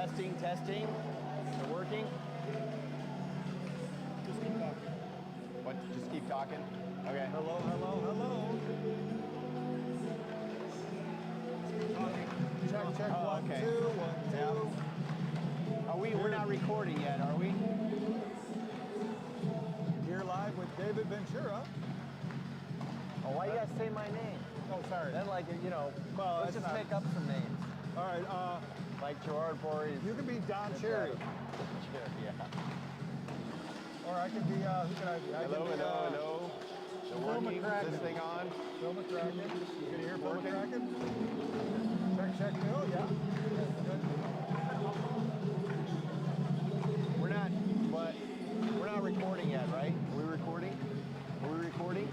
Testing, testing. Is it working? Just keep talking. What? Just keep talking? Okay. Hello, hello, hello. Check, check. Oh, One, okay. two, 1, 2. Yeah. We're not recording yet, are we? Here live with David Ventura. Oh, why you gotta say my name? Oh, sorry. Then, like, you know, Well, let's just make up some names. All right. Like Gerard Boris. You can be Don Cherry. Yeah. Or I can be, who can I be? Hello, hello. Phil Working. Is McCracken. this thing on? Phil McCracken. You can hear Phil Working. McCracken? Check, check, Phil. Yeah. Good. We're not recording yet, right? Are we recording? Are we recording?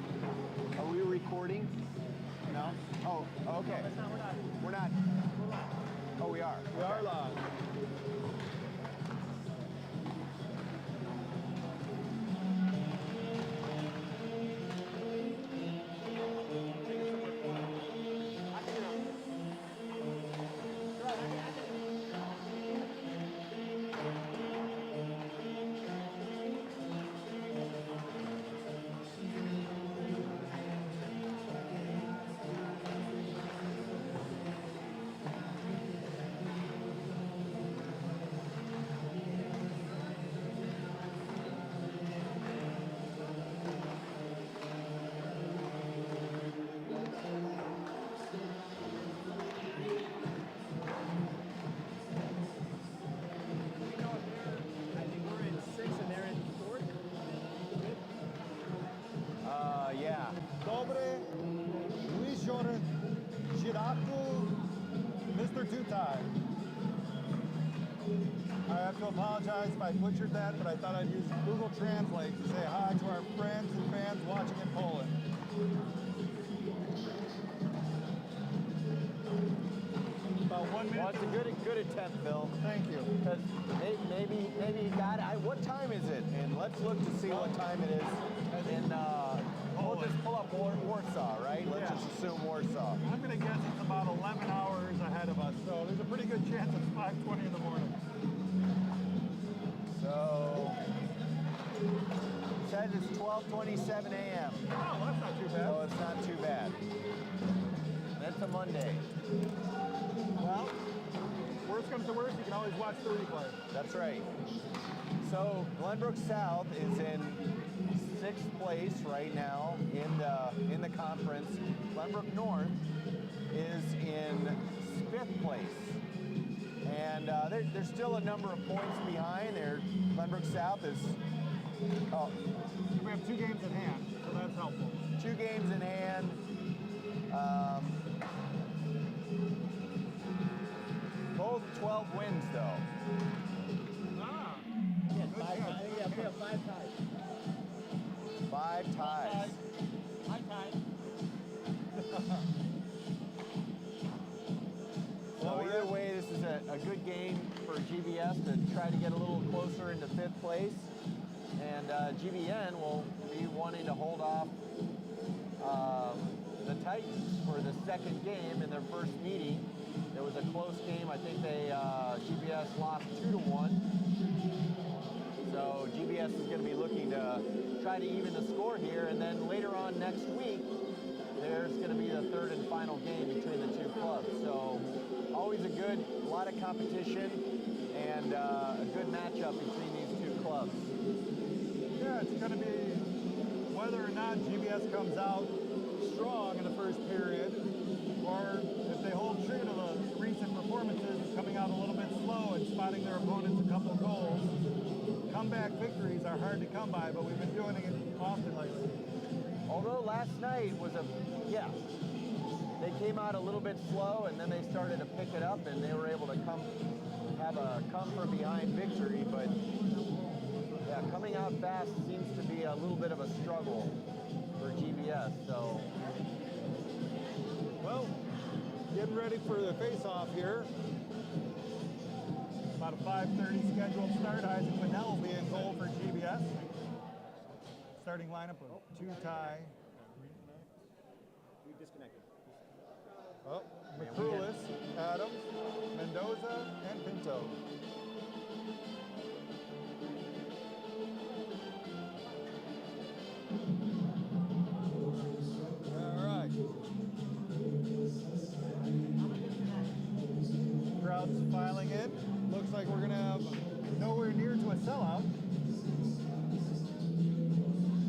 Are we recording? No? Oh, okay. We're not. Oh, we are. We are live. Yeah. Dobre, Luizor, Girato, Mr. Tutai. I have to apologize if I butchered that, but I thought I'd use Google Translate to say hi to our friends and fans watching in Poland. About 1 minute. Well, it's a good attempt, Phil. Thank you. Because maybe you got it. What time is it? And let's look to see what time it is. And we'll just pull up Warsaw, right? Let's just assume Warsaw. I'm going to guess it's about 11 hours ahead of us, so there's a pretty good chance it's 5:20 in the morning. So, it says it's 12:27 a.m. Oh, that's not too bad. So it's not too bad. That's a Monday. Well, worst comes to worst, you can always watch the replay. That's right. So Glenbrook South is in 6th place right now in the conference. Glenbrook North is in 5th place. And there's still a number of points behind there. Glenbrook South is, We have 2 games in hand, so that's helpful. 2 games in hand. Both 12 wins though. Ah. Yeah, 5 ties. Yeah, we have 5 ties. 5 ties. 5 ties. So either way, this is a good game for GBS to try to get a little closer into 5th place. And GBN will be wanting to hold off the Titans for the 2nd game in their first meeting. It was a close game. I think GBS lost 2-1. So GBS is going to be looking to try to even the score here. And then later on next week, there's going to be the 3rd and final game between the 2 clubs. So always a lot of competition and a good matchup between these 2 clubs. Yeah, it's going to be whether or not GBS comes out strong in the first period, or if they hold true to the recent performances, coming out a little bit slow and spotting their opponents a couple goals. Comeback victories are hard to come by, but we've been doing it often lately. Although last night was they came out a little bit slow and then they started to pick it up and they were able to have a come from behind victory, but yeah, coming out fast seems to be a little bit of a struggle for GBS, so. Well, getting ready for the face-off here. About a 5:30 scheduled start. Isaac Winnell will be in goal for GBS. Starting lineup of Tutai. We disconnected. Oh, McCrulis, Adams, Mendoza and Pinto. All right. Crowd's filing in. Looks like we're going to have nowhere near to a sellout.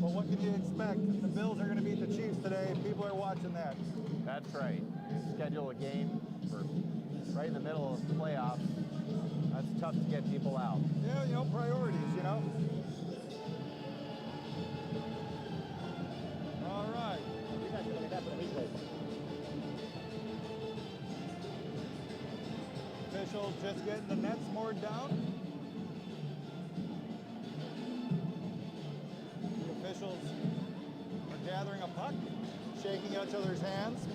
But what can you expect? The Bills are going to beat the Chiefs today. People are watching that. That's right. You schedule a game for right in the middle of the playoffs. That's tough to get people out. Yeah, you know, priorities, you know. All right. You guys can look at that for the replay. Officials just getting the nets moored down. The officials are gathering a puck, shaking each other's hands.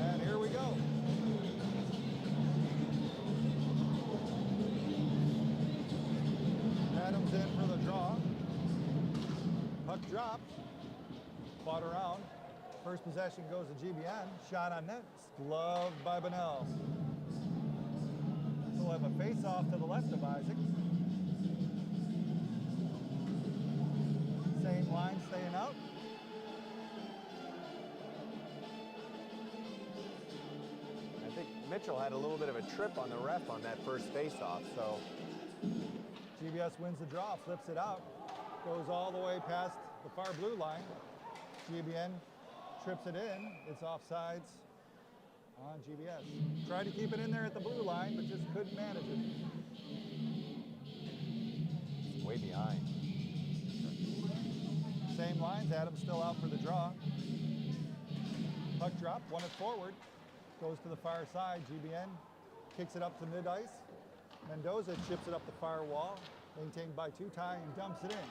And here we go. Adams in for the draw. Puck dropped. Fought around. First possession goes to GBN. Shot on net. Gloved by Bunnell. We'll have a face-off to the left of Isaac. Same line staying out. I think Mitchell had a little bit of a trip on the ref on that first face-off, so GBS wins the draw, flips it out, goes all the way past the far blue line. GBN trips it in. It's offsides on GBS. Tried to keep it in there at the blue line, but just couldn't manage it. way behind. Same lines, Adams still out for the draw. Puck drop, won it forward. Goes to the far side, GBN kicks it up to mid-ice. Mendoza chips it up the far wall, maintained by Tutai and dumps it in.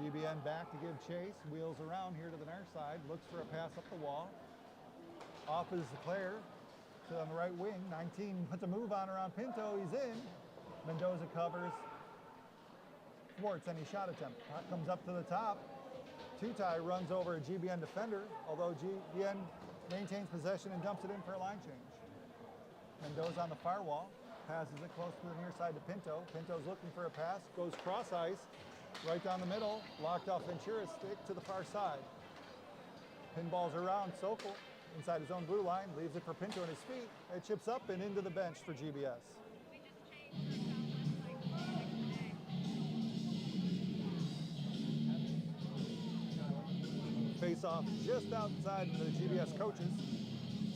GBN back to give chase, wheels around here to the near side, looks for a pass up the wall. Off is the player on the right wing. 19 puts a move on around Pinto, he's in. Mendoza covers, thwarts any shot attempt. Puck comes up to the top. Tutai runs over a GBN defender, although GBN maintains possession and dumps it in for a line change. Mendoza on the far wall, passes it close to the near side to Pinto. Pinto's looking for a pass, goes cross ice, right down the middle, locked off Ventura's stick to the far side. Pinballs around Sokol, inside his own blue line, leaves it for Pinto on his feet. It chips up and into the bench for GBS. Face off just outside the GBS coaches.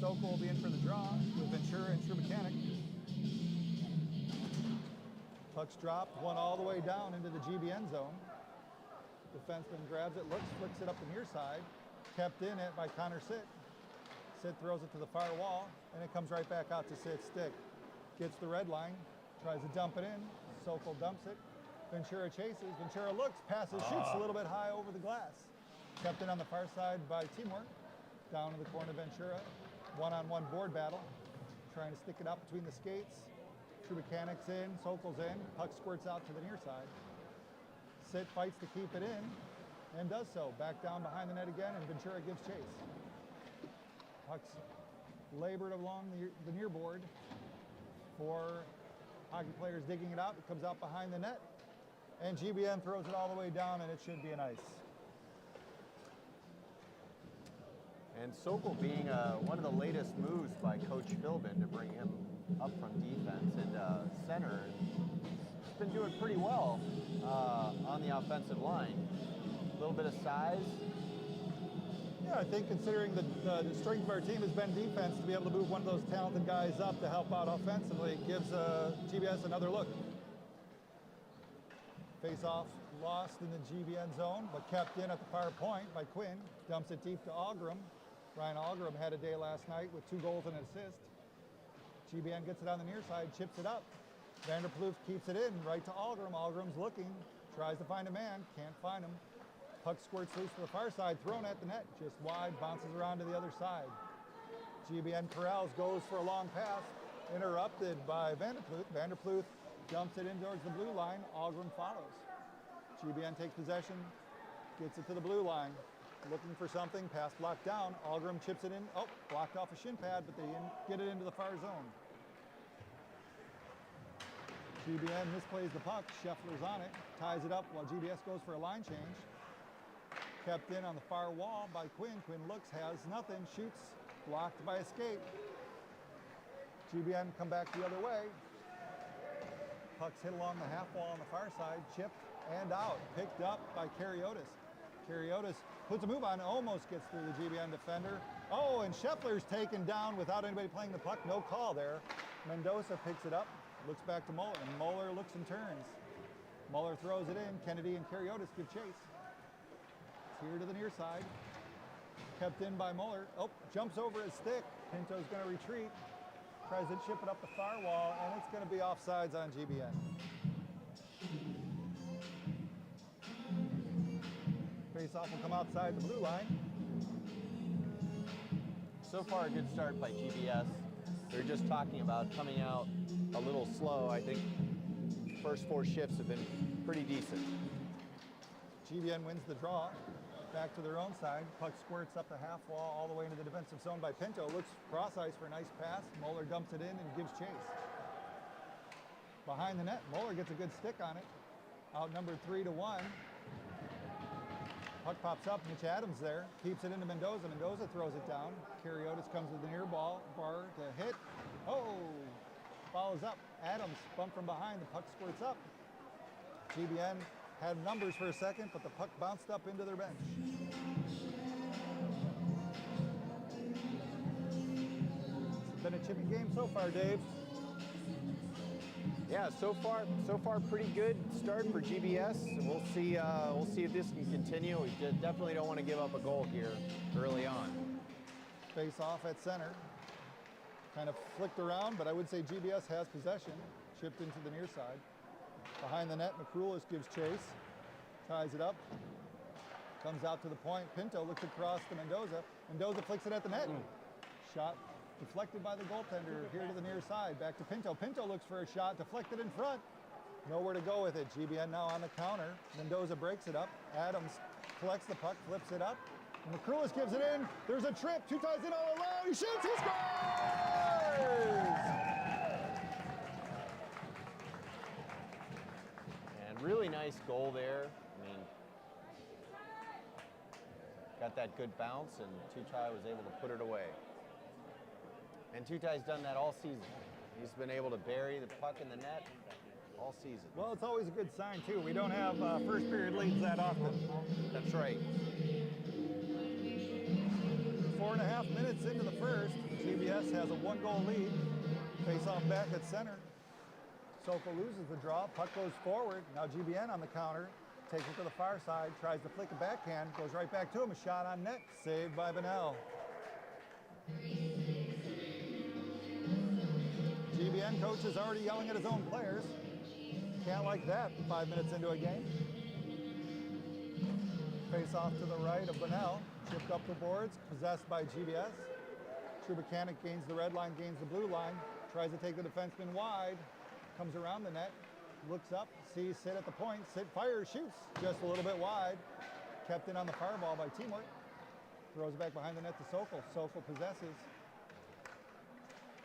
Sokol will be in for the draw with Ventura and Trubakanik. Puck's dropped, one all the way down into the GBN zone. Defenseman grabs it, looks, flicks it up the near side. Kept in it by Connor Sitt. Sitt throws it to the far wall, and it comes right back out to Sitt's stick. Gets the red line, tries to dump it in. Sokol dumps it. Ventura chases. Ventura looks, passes, shoots a little bit high over the glass. Kept in on the far side by Timur. Down to the corner, Ventura. One-on-one board battle. Trying to stick it up between the skates. Trubakanik's in, Sokol's in. Puck squirts out to the near side. Sitt fights to keep it in, and does so. Back down behind the net again, and Ventura gives chase. Puck's labored along the near board. Four hockey players digging it out. It comes out behind the net, and GBN throws it all the way down, and it should be an ice. And Sokol being one of the latest moves by Coach Philbin to bring him up from defense and center. He's been doing pretty well on the offensive line. A little bit of size. Yeah, I think considering the strength of our team has been defense, to be able to move one of those talented guys up to help out offensively gives GBS another look. Face-off lost in the GBN zone, but kept in at the far point by Quinn. Dumps it deep to Algrim. Ryan Algrim had a day last night with 2 goals and an assist. GBN gets it on the near side, chips it up. Vanderploeg keeps it in, right to Algrim. Algrim's looking, tries to find a man, can't find him. Puck squirts loose to the far side, thrown at the net, just wide, bounces around to the other side. GBN corrals, goes for a long pass, interrupted by Vanderploeg. Vanderploeg dumps it in towards the blue line, Algrim follows. GBN takes possession, gets it to the blue line. looking for something, pass blocked down. Algrim chips it in. Oh, blocked off a shin pad, but they didn't get it into the far zone. GBN misplays the puck. Scheffler's on it, ties it up while GBS goes for a line change. Kept in on the far wall by Quinn. Quinn looks, has nothing, shoots, blocked by a skate. GBN come back the other way. Puck's hit along the half wall on the far side, chipped and out. Picked up by Kariotis. Kariotis puts a move on, almost gets through the GBN defender. Oh, and Scheffler's taken down without anybody playing the puck. No call there. Mendoza picks it up, looks back to Muller, and Muller looks and turns. Muller throws it in. Kennedy and Kariotis give chase. It's here to the near side. Kept in by Muller. Oh, jumps over his stick. Pinto's going to retreat. Tries to chip it up the far wall, and it's going to be offsides on GBN. Face-off will come outside the blue line. So far, a good start by GBS. They're just talking about coming out a little slow. I think first 4 shifts have been pretty decent. GBN wins the draw. Back to their own side. Puck squirts up the half wall all the way into the defensive zone by Pinto. Looks cross ice for a nice pass. Muller dumps it in and gives chase. Behind the net, Muller gets a good stick on it. Outnumbered 3-1. Puck pops up. Mitch Adams there. Keeps it into Mendoza. Mendoza throws it down. Kariotis comes with the near bar to hit. Oh! Follows up. Adams bumped from behind. The puck squirts up. GBN had numbers for a second, but the puck bounced up into their bench. It's been a chippy game so far, Dave. Yeah, so far pretty good start for GBS. We'll see if this can continue. We definitely don't want to give up a goal here early on. Face off at center. Kind of flicked around, but I would say GBS has possession. Chipped into the near side. Behind the net, McCrulis gives chase, ties it up, comes out to the point. Pinto looks across to Mendoza. Mendoza flicks it at the net. Shot deflected by the goaltender here to the near side. Back to Pinto. Pinto looks for a shot, deflected in front. Nowhere to go with it. GBN now on the counter. Mendoza breaks it up. Adams collects the puck, flips it up. McCrulis gives it in. There's a trip. 2 ties in all alone. He shoots. He scores! Really nice goal there. I mean, got that good bounce, and Tutai was able to put it away. And Tutai's done that all season. He's been able to bury the puck in the net all season. Well, it's always a good sign, too. We don't have first period leads that often. That's right. 4.5 minutes into the first, GBS has a 1-goal lead. Face off back at center. Sokol loses the draw, puck goes forward. Now GBN on the counter, takes it to the far side, tries to flick a backhand, goes right back to him, a shot on net, saved by Bonnell. GBN coach is already yelling at his own players. Can't like that 5 minutes into a game. Face off to the right of Bonnell, chipped up the boards, possessed by GBS. Trubakanik gains the red line, gains the blue line, tries to take the defenseman wide. Comes around the net, looks up, sees Sid at the point. Sid fires, shoots just a little bit wide. Kept in on the fireball by Teamwork. Throws it back behind the net to Sokol. Sokol possesses.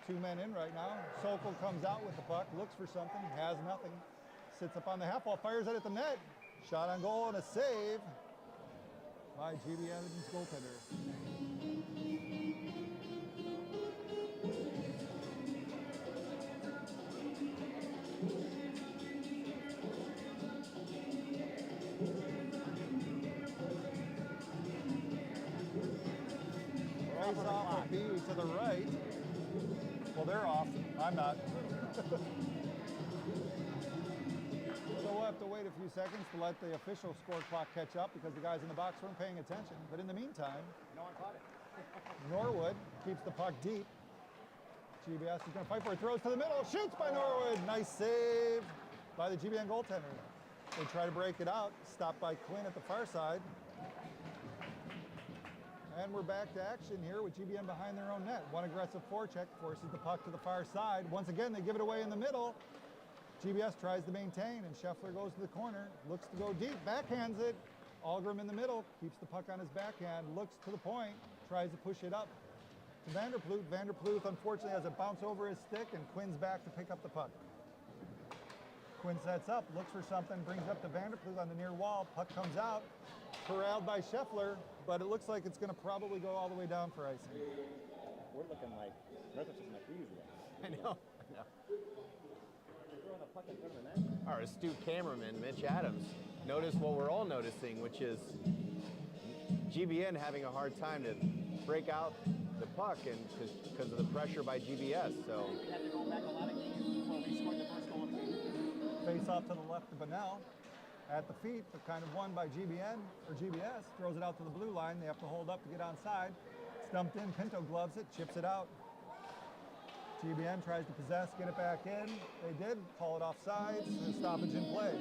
2 men in right now. Sokol comes out with the puck, looks for something, has nothing. Sits up on the half wall, fires it at the net. Shot on goal and a save by GBN's goaltender. Face off of B to the right. Well, they're off. I'm not. So we'll have to wait a few seconds to let the official score clock catch up because the guys in the box weren't paying attention. But in the meantime, No one caught it. Norwood keeps the puck deep. GBS is going to fight for it. Throws to the middle. Shoots by Norwood. Nice save by the GBN goaltender. They try to break it out. Stopped by Quinn at the far side. And we're back to action here with GBN behind their own net. One aggressive forecheck forces the puck to the far side. Once again, they give it away in the middle. GBS tries to maintain, and Scheffler goes to the corner, looks to go deep, backhands it. Algrim in the middle, keeps the puck on his backhand, looks to the point, tries to push it up to Vanderploot. Vanderploot unfortunately has it bounce over his stick, and Quinn's back to pick up the puck. Quinn sets up, looks for something, brings up to Vanderploot on the near wall. Puck comes out, corralled by Scheffler, but it looks like it's going to probably go all the way down for icing. We're looking like Northwich is like we usually are. I know. They're throwing a puck in front of the net. Our astute cameraman, Mitch Adams, noticed what we're all noticing, which is GBN having a hard time to break out the puck and because of the pressure by GBS. So We had to go back a lot of games before we scored the first goal of the game. Face off to the left of Bunnell. At the feet, but kind of won by GBN or GBS. Throws it out to the blue line. They have to hold up to get onside. Stumped in. Pinto gloves it, chips it out. GBN tries to possess, get it back in. They did. Call it offsides. And stoppage in play.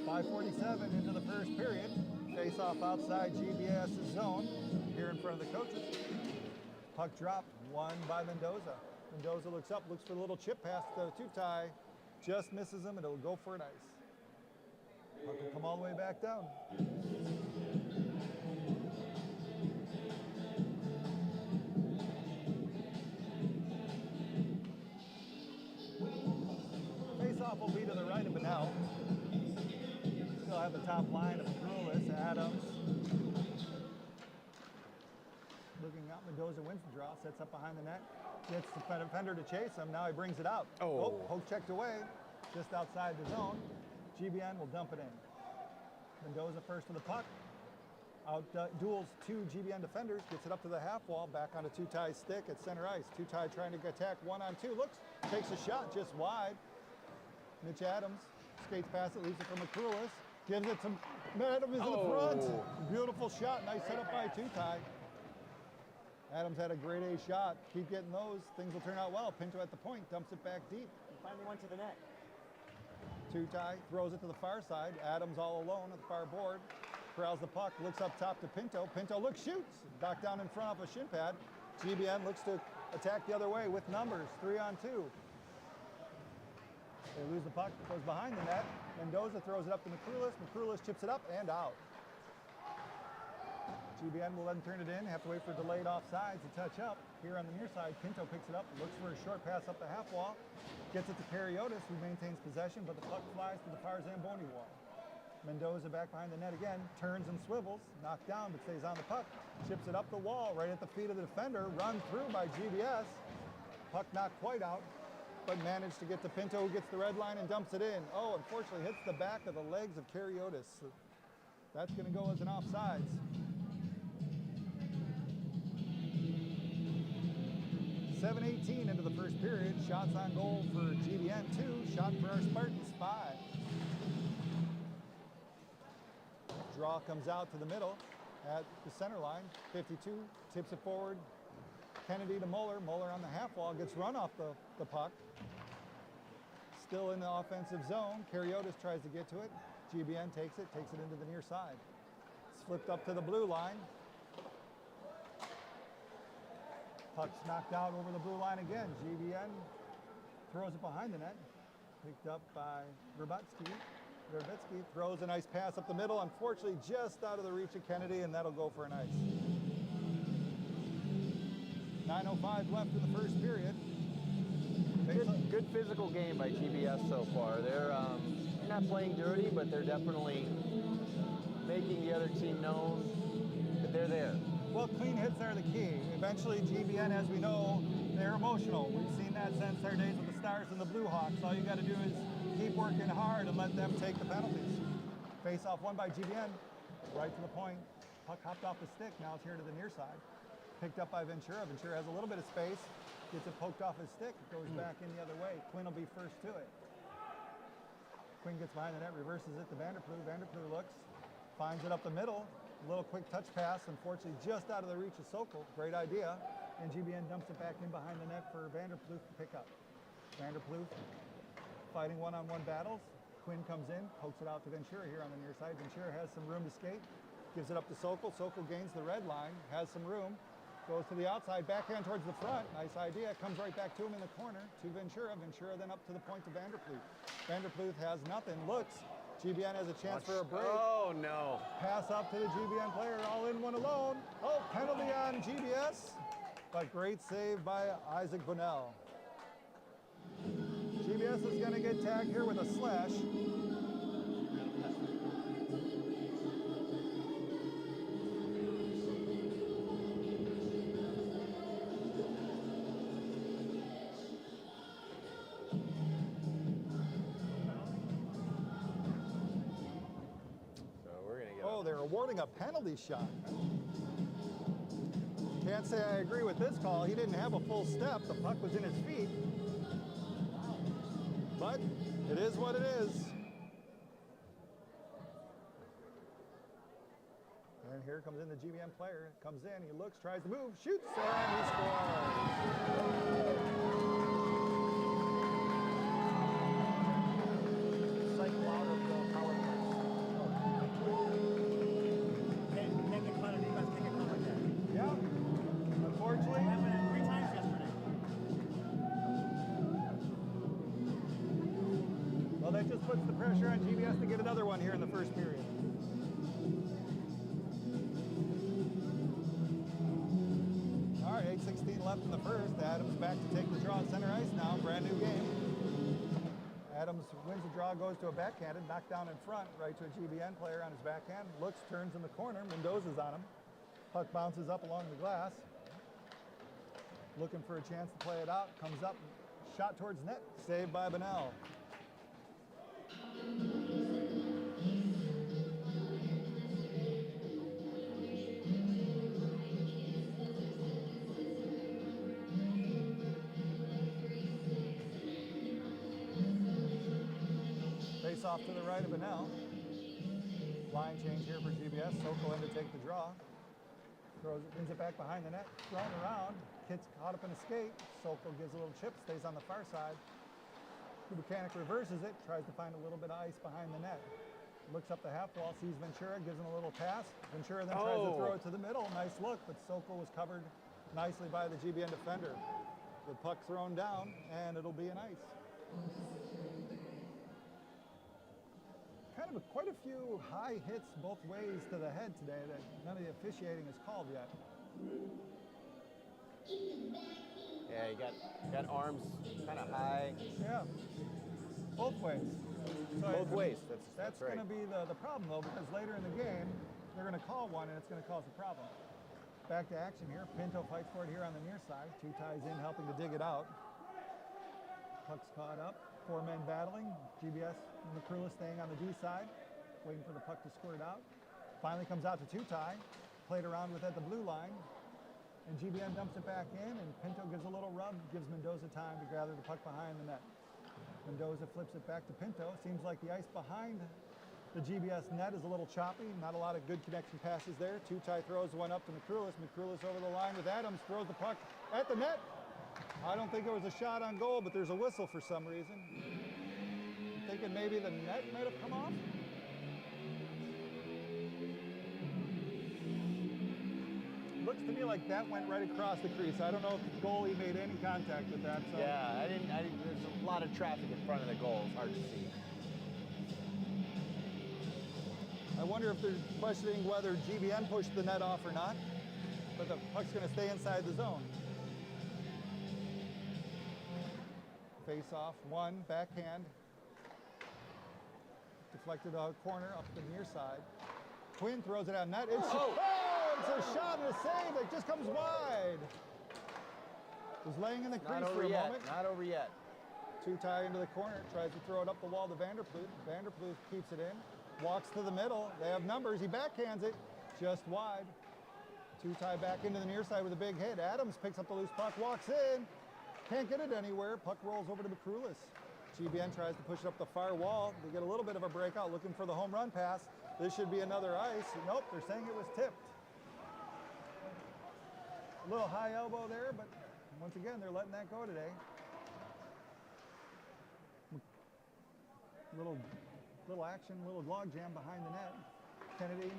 .547 into the first period. Face off outside GBS's zone. Here in front of the coaches. Puck dropped, won by Mendoza. Mendoza looks up, looks for a little chip pass to Tutai. Just misses him, and it'll go for an ice. Puck will come all the way back down. Face-off will be to the right of Bunnell. Still have the top line of Crulis, Adams. Looking out, Mendoza wins the draw, sets up behind the net, gets the defender to chase him. Now he brings it out. Oh. Poke checked away, just outside the zone. GBN will dump it in. Mendoza first to the puck. Out duels two GBN defenders, gets it up to the half wall, back onto Tutai's stick at center ice. Tutai trying to attack 1-on-2. Looks, takes a shot just wide. Mitch Adams skates past it, leaves it from McCrulis. Gives it to Adams in the front. Beautiful shot, nice setup by Tutai. Adams had a grade A shot. Keep getting those. Things will turn out well. Pinto at the point, dumps it back deep. He finally went to the net. Tutai throws it to the far side. Adams all alone at the far board. Corrals the puck, looks up top to Pinto. Pinto looks, shoots. Knocked down in front of a shin pad. GBN looks to attack the other way with numbers, 3-on-2. They lose the puck, goes behind the net. Mendoza throws it up to McCrulis. McCrulis chips it up and out. GBN will then turn it in. Have to wait for delayed offsides to touch up. Here on the near side, Pinto picks it up, looks for a short pass up the half wall. Gets it to Kariotis, who maintains possession, but the puck flies to the far Zamboni wall. Mendoza back behind the net again, turns and swivels, knocked down but stays on the puck. Chips it up the wall right at the feet of the defender, run through by GBS. Puck not quite out, but managed to get to Pinto, who gets the red line and dumps it in. Oh, unfortunately hits the back of the legs of Kariotis. So that's going to go as an offsides. 7:18 into the first period. Shots on goal for GBN 2. Shot for our Spartans 5. Draw comes out to the middle at the center line. 52 tips it forward. Kennedy to Muller. Muller on the half wall gets run off the puck. Still in the offensive zone. Kariotis tries to get to it. GBN takes it into the near side. It's flipped up to the blue line. Puck's knocked out over the blue line again. GBN throws it behind the net. Picked up by Verbitsky. Verbitsky throws a nice pass up the middle. Unfortunately, just out of the reach of Kennedy, and that'll go for an ice. 9:05 left in the first period. Good physical game by GBS so far. They're not playing dirty, but they're definitely making the other team known that they're there. Well, clean hits are the key. Eventually, GBN, as we know, they're emotional. We've seen that since their days with the Stars and the Blue Hawks. All you got to do is keep working hard and let them take the penalties. Face-off won by GBN, right to the point. Puck hopped off the stick. Now it's here to the near side. Picked up by Ventura. Ventura has a little bit of space. Gets it poked off his stick. It goes back in the other way. Quinn will be first to it. Quinn gets behind the net, reverses it to Vanderploot. Vanderploot looks, finds it up the middle. A little quick touch pass, unfortunately just out of the reach of Sokol. Great idea. And GBN dumps it back in behind the net for Vanderploot to pick up. Vanderploot fighting one-on-one battles. Quinn comes in, pokes it out to Ventura here on the near side. Ventura has some room to skate. Gives it up to Sokol. Sokol gains the red line, has some room. Goes to the outside, backhand towards the front. Nice idea. Comes right back to him in the corner to Ventura. Ventura then up to the point to Vanderploot. Vanderploot has nothing. Looks. GBN has a chance for a break. Oh, no. Pass up to the GBN player. All in, one alone. Oh, penalty on GBS. But great save by Isaac Bunnell. GBS is going to get tagged here with a slash. So we're going to get Oh, they're awarding a penalty shot. Can't say I agree with this call. He didn't have a full step. The puck was in his feet. But it is what it is. And here comes in the GBN player. Comes in, he looks, tries to move, shoots, and he scores. Cycle out of the power play. Can't get caught in defense, can't get caught like that. Yeah, unfortunately. It happened 3 times yesterday. Well, that just puts the pressure on GBS to get another one here in the first period. All right, 8:16 left in the first. Adams back to take the draw at center ice now. Brand new game. Adams wins the draw, goes to a backhanded, knocked down in front, right to a GBN player on his backhand. Looks, turns in the corner. Mendoza's on him. Puck bounces up along the glass. Looking for a chance to play it out. Comes up, shot towards net. Saved by Bunnell. Face off to the right of Bunnell. Line change here for GBS. Sokol in to take the draw. Brings it back behind the net. Thrown around. Kid's caught up in a skate. Sokol gives a little chip. Stays on the far side. Buchanan reverses it. Tries to find a little bit of ice behind the net. Looks up the half wall. Sees Ventura. Gives him a little pass. Ventura then tries to throw it to the middle. Nice look. But Sokol was covered nicely by the GBN defender. The puck thrown down. And it'll be an ice. Kind of quite a few high hits both ways to the head today that none of the officiating is called yet. Yeah, you got arms kind of high. Yeah, both ways. So Both ways. That's right. going to be the problem though, because later in the game they're going to call one and it's going to cause a problem. Back to action here. Pinto fights for it here on the near side. 2 ties in, helping to dig it out. Puck's caught up. 4 men battling. GBS and McCrulis staying on the D side, waiting for the puck to squirt out. Finally comes out to 2 tie. Played around with at the blue line. And GBN dumps it back in, and Pinto gives a little rub, gives Mendoza time to gather the puck behind the net. Mendoza flips it back to Pinto. Seems like the ice behind the GBS net is a little choppy. Not a lot of good connection passes there. 2 tie throws one up to McCrulis. McCrulis over the line with Adams, throws the puck at the net. I don't think there was a shot on goal, but there's a whistle for some reason. I'm thinking maybe the net might have come off. Looks to me like that went right across the crease. I don't know if the goalie made any contact with that. So. Yeah, I didn't. There's a lot of traffic in front of the goal. It's hard to see. I wonder if they're questioning whether GBN pushed the net off or not, but the puck's going to stay inside the zone. Face off, 1, backhand. Deflected out corner, up the near side. Quinn throws it out net. It's, it's a shot and a save. It just comes wide. Was laying in the crease for a moment. Not over yet. 2 tie into the corner, tries to throw it up the wall to Vanderploot. Vanderploot keeps it in, walks to the middle. They have numbers. He backhands it just wide. 2 tie back into the near side with a big hit. Adams picks up the loose puck, walks in. Can't get it anywhere. Puck rolls over to McCrulis. GBN tries to push it up the far wall. They get a little bit of a breakout, looking for the home run pass. This should be another ice. Nope, they're saying it was tipped. A little high elbow there, but once again, they're letting that go today. Little action, little log jam behind the net. Kennedy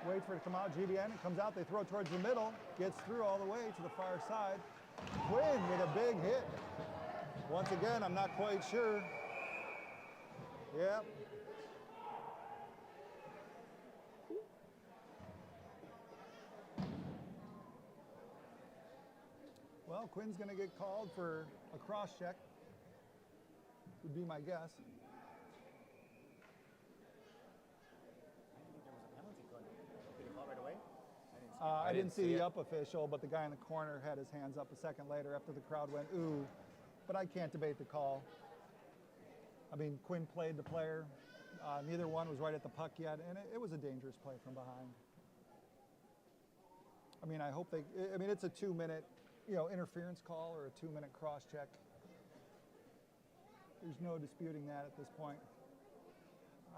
Wait for it to come out. GBN, it comes out. They throw it towards the middle. Gets through all the way to the far side. Quinn with a big hit. Once again, I'm not quite sure. Yep. Well, Quinn's going to get called for a cross check, would be my guess. I didn't see the up official, but the guy in the corner had his hands up a second later after the crowd went, ooh. But I can't debate the call. I mean, Quinn played the player. Neither one was right at the puck yet, and it was a dangerous play from behind. I mean, I hope it's a 2-minute, interference call or a 2-minute cross check. There's no disputing that at this point.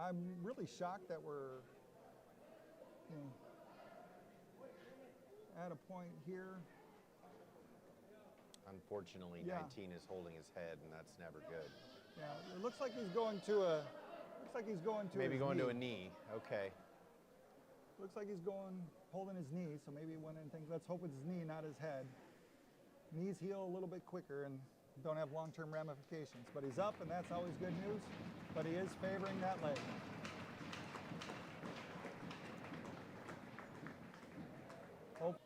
I'm really shocked that we're, at a point here. Unfortunately, Yeah. 19 is holding his head, and that's never good. Yeah, it looks like he's going to Maybe his going knee. to a knee. Okay. Looks like he's holding his knee, so maybe one of the things, let's hope it's his knee, not his head. Knees heal a little bit quicker and don't have long-term ramifications. But he's up, and that's always good news. But he is favoring that leg. Hope.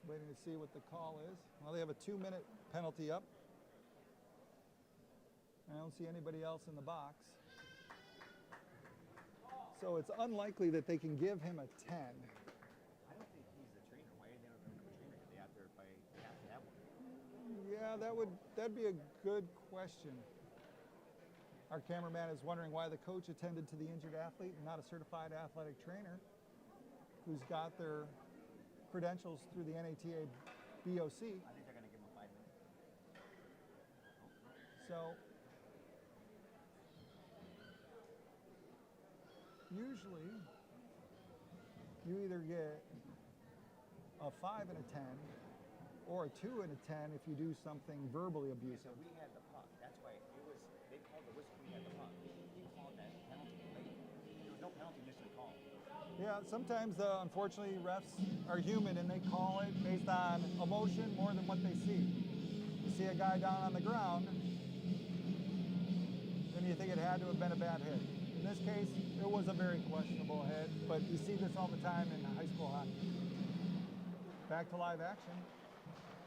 Waiting to see what the call is. Well, they have a 2-minute penalty up. I don't see anybody else in the box. So it's unlikely that they can give him a 10. I don't think he's the trainer. Why are they not going to become a trainer? They have to have that one. Yeah, that'd be a good question. Our cameraman is wondering why the coach attended to the injured athlete and not a certified athletic trainer who's got their credentials through the NATA BOC. I think they're going to give him a 5 minutes. So usually you either get a 5 and a 10 or a 2 and a 10 if you do something verbally abusive. So we had the puck. That's why they called the whistle. We had the puck. He called that penalty late. There was no penalty initially called. Yeah, sometimes, unfortunately, refs are human and they call it based on emotion more than what they see. You see a guy down on the ground, then you think it had to have been a bad hit. In this case, it was a very questionable hit, but you see this all the time in high school hockey. Back to live action.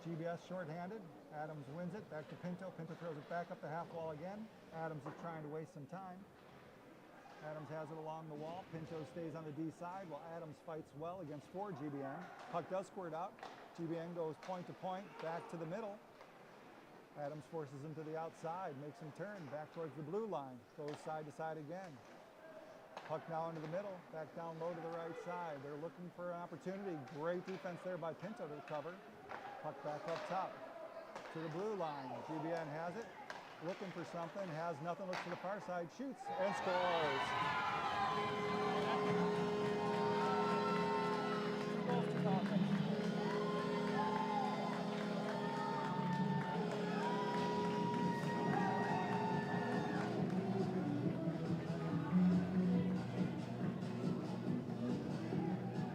GBS shorthanded. Adams wins it. Back to Pinto. Pinto throws it back up the half wall again. Adams is trying to waste some time. Adams has it along the wall. Pinto stays on the D side while Adams fights well against 4 GBN. Puck does squirt out. GBN goes point to point, back to the middle. Adams forces him to the outside, makes him turn back towards the blue line. Goes side to side again. Puck now into the middle, back down low to the right side. They're looking for an opportunity. Great defense there by Pinto to recover. Puck back up top to the blue line. GBN has it. Looking for something, has nothing, looks to the far side, shoots, and scores.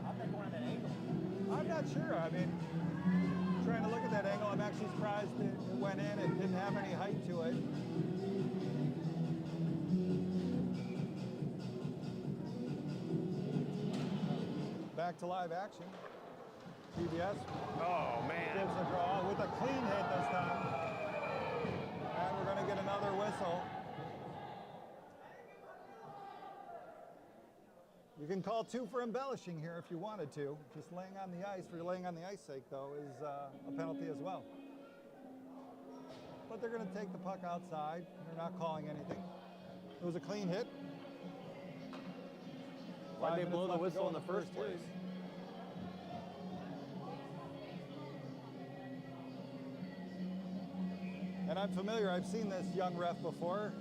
How'd that go on that angle? I'm not sure. I mean, trying to look at that angle, I'm actually surprised it went in. It didn't have any height to it. Back to live action. GBS Oh, man. gives a draw with a clean hit this time. And we're going to get another whistle. You can call 2 for embellishing here if you wanted to. Just laying on the ice for laying on the ice sake, though, is a penalty as well. But they're going to take the puck outside. They're not calling anything. It was a clean hit. Why'd they 5 blow the minutes left to whistle go in the first period. place? And I'm familiar, I've seen this young ref before.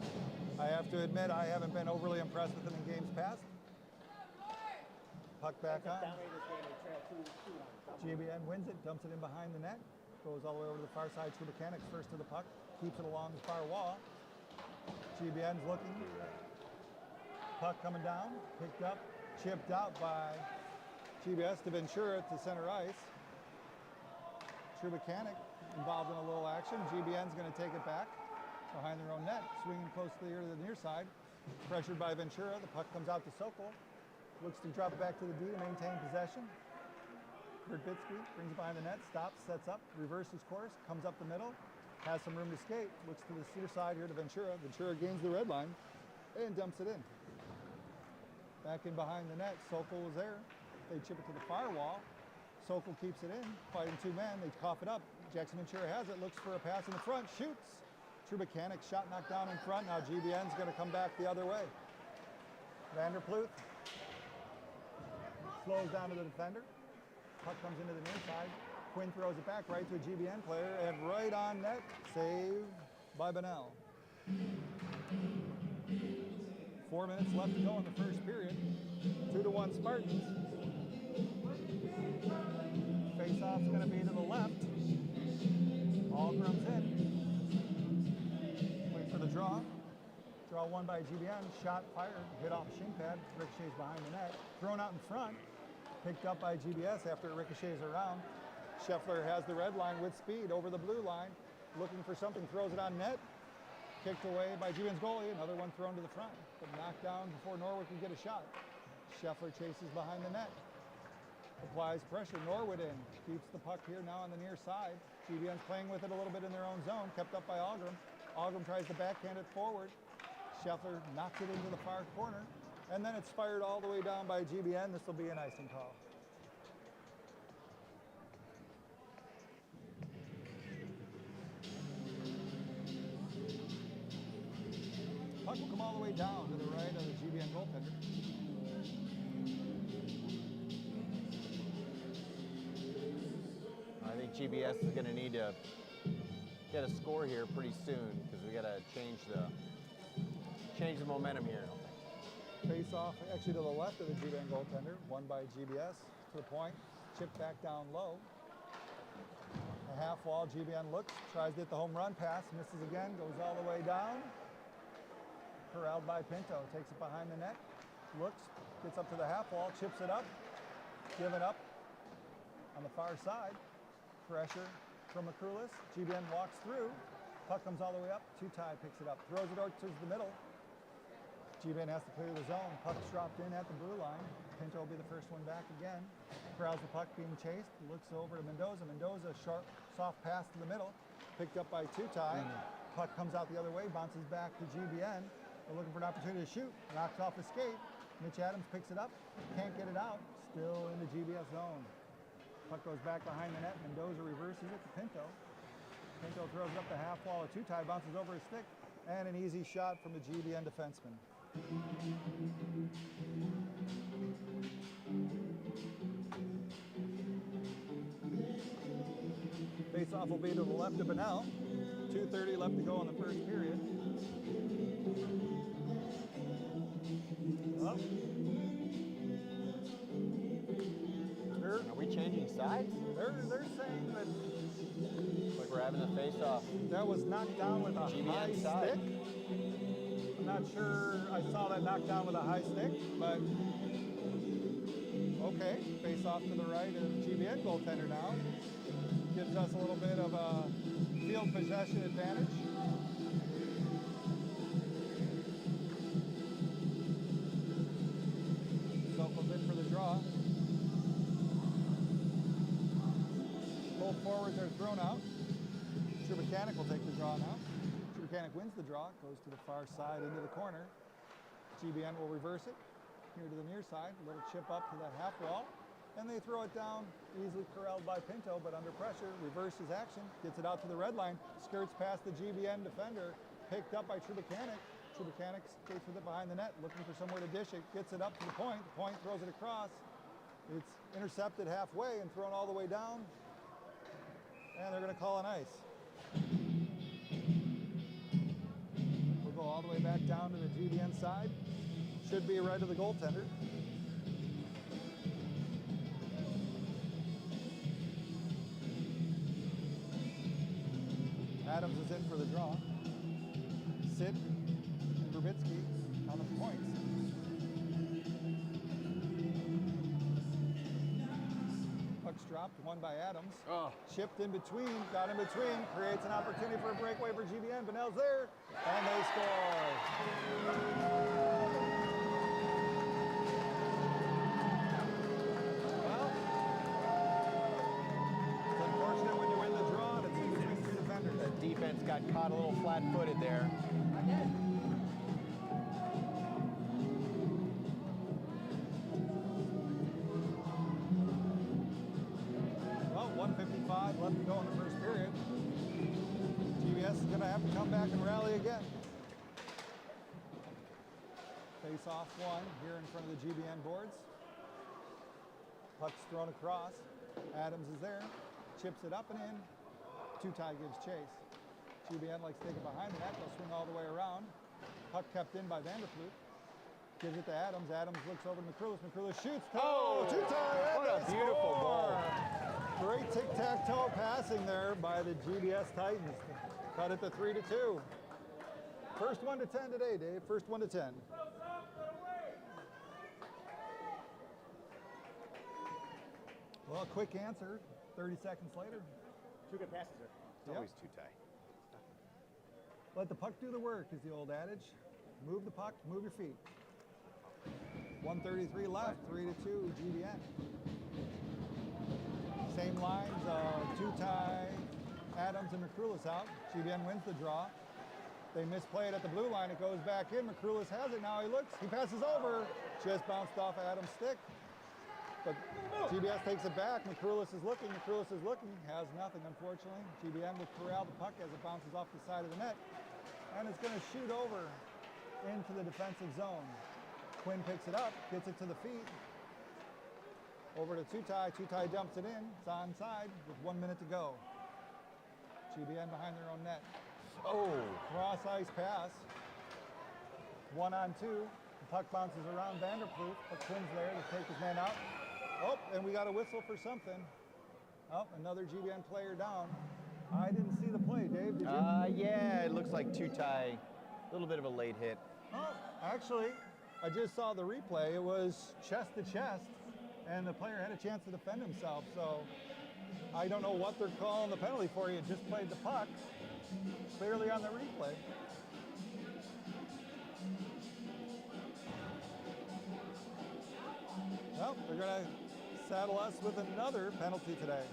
I have to admit, I haven't been overly impressed with him in games past. Puck back on. Down this game, they trail 2-1. GBN wins it, dumps it in behind the net, goes all the way over to the far side. True Mechanics first to the puck, keeps it along the far wall. GBN's looking. Puck coming down, picked up, chipped out by GBS to Ventura to center ice. True Mechanic involved in a little action. GBN's going to take it back behind their own net, swinging close to the near side. Pressured by Ventura, the puck comes out to Sokol. Looks to drop it back to the D to maintain possession. Verbitsky brings it behind the net, stops, sets up, reverses course, comes up the middle, has some room to skate, looks to the near side here to Ventura. Ventura gains the red line and dumps it in. Back in behind the net, Sokol was there. They chip it to the far wall. Sokol keeps it in, fighting two men. They cough it up. Jackson Ventura has it, looks for a pass in the front, shoots. True Mechanic shot knocked down in front. Now GBN's going to come back the other way. Vanderploot slows down to the defender. Puck comes into the near side. Quinn throws it back right to a GBN player and right on net. Save by Bonnell. 4 minutes left to go in the first period. 2-1 Spartans. Face-off's going to be to the left. Algrim's in. Wait for the draw. Draw won by GBN. Shot fired. Hit off a shin pad. Ricochets behind the net. Thrown out in front. Picked up by GBS after it ricochets around. Scheffler has the red line with speed over the blue line. Looking for something. Throws it on net. Kicked away by GBN's goalie. Another one thrown to the front. But knocked down before Norwood can get a shot. Scheffler chases behind the net. Applies pressure. Norwood in. Keeps the puck here now on the near side. GBN's playing with it a little bit in their own zone. Kept up by Algrim. Algrim tries to backhand it forward. Scheffler knocks it into the far corner. And then it's fired all the way down by GBN. This will be an icing call. Puck will come all the way down to the right of the GBN goaltender. I think GBS is going to need to get a score here pretty soon because we got to change the momentum here. Face off actually to the left of the GBN goaltender, won by GBS to the point, chipped back down low. A half wall, GBN looks, tries to hit the home run pass, misses again, goes all the way down. Corralled by Pinto, takes it behind the net, looks, gets up to the half wall, chips it up, given up on the far side. Pressure from Makulis, GBN walks through, puck comes all the way up, Tutai picks it up, throws it over towards the middle. GBN has to clear the zone. Puck's dropped in at the blue line. Pinto will be the first one back again. Corrals the puck being chased. Looks over to Mendoza. Mendoza, sharp, soft pass to the middle. Picked up by Tutai. Puck comes out the other way, bounces back to GBN. They're looking for an opportunity to shoot. Knocks off the skate. Mitch Adams picks it up. Can't get it out. Still in the GBS zone. Puck goes back behind the net. Mendoza reverses it to Pinto. Pinto throws it up the half wall. Tutai bounces over his stick. And an easy shot from the GBN defenseman. Face-off will be to the left of Bonnell. 2:30 left to go in the first period. Up. Are we changing sides? They're saying that Like we're having a face-off. that was knocked down with a GBN high side. stick. I'm not sure I saw that knocked down with a high stick, but okay. Face off to the right of GBN goaltender now. Gives us a little bit of a field possession advantage. Sokol's in for the draw. Both forwards are thrown out. True Mechanic will take the draw now. True Mechanic wins the draw, goes to the far side into the corner. GBN will reverse it here to the near side. A little chip up to the half wall. And they throw it down, easily corralled by Pinto, but under pressure, reverses action, gets it out to the red line, skirts past the GBN defender, picked up by True Mechanic. True Mechanic skates with it behind the net, looking for somewhere to dish it, gets it up to the point throws it across. It's intercepted halfway and thrown all the way down, and they're gonna call an ice. We'll go all the way back down to the GBN side. Should be right of the goaltender. Adams is in for the draw. Sid dropped, won by Adams. Oh. Chipped in between, got in between, creates an opportunity for a breakaway for GBN. Bunnell's there, and they score. Well, it's unfortunate when you win the draw and it's in between two defenders. The defense got caught a little flat-footed there. Well, 1:55 left to go in the first period. GBS is going to have to come back and rally again. Face off one here in front of the GBN boards. Puck's thrown across. Adams is there. Chips it up and in. Two-tie gives chase. GBN likes to take it behind the net. They'll swing all the way around. Puck kept in by Vanderploot. Gives it to Adams. Adams looks over to McCrulis. McCrulis shoots. Oh, two-tie. what a beautiful goal. Great tic-tac-toe passing there by the GBS Titans. Cut it to 3-2. First 1 to 10 today, Dave. First 1 to 10. Well, quick answer. 30 seconds later. Two good passes there. It's always two-tie. Let the puck do the work is the old adage. Move the puck, move your feet. 1:33 left, 3-2 GBN. Same lines, two-tie, Adams and McCrulis out. GBN wins the draw. They misplay it at the blue line. It goes back in. McCrulis has it. Now he looks. He passes over. Just bounced off Adams' stick. But GBS takes it back. McCrulis is looking. McCrulis is looking. Has nothing, unfortunately. GBN will corral the puck as it bounces off the side of the net. And it's going to shoot over into the defensive zone. Quinn picks it up, gets it to the feet. Over to two-tie. Two-tie dumps it in. It's onside with 1 minute to go. GBN behind their own net. Oh. Cross ice pass. 1-on-2. The puck bounces around Vanderploot, but Quinn's there to take his man out. Oh, and we got a whistle for something. Oh, another GBN player down. I didn't see the play, Dave, did you? Yeah, it looks like two-tie. A little bit of a late hit. Oh, actually, I just saw the replay. It was chest to chest, and the player had a chance to defend himself. So I don't know what they're calling the penalty for. You just played the puck clearly on the replay. Well, they're going to saddle us with another penalty today.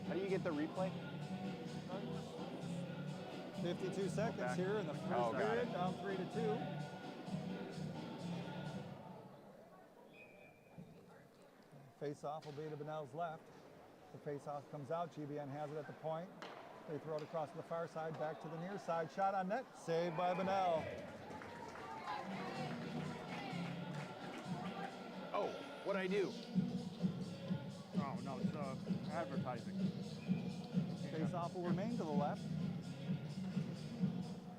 How do you get the replay? 52 seconds here in the first period, down 3-2. Face-off will be to Bunnell's left. The face-off comes out. GBN has it at the point. They throw it across to the far side, back to the near side. Shot on net, saved by Bunnell. Oh, what'd I do? Oh, no, it's advertising. Face-off will remain to the left.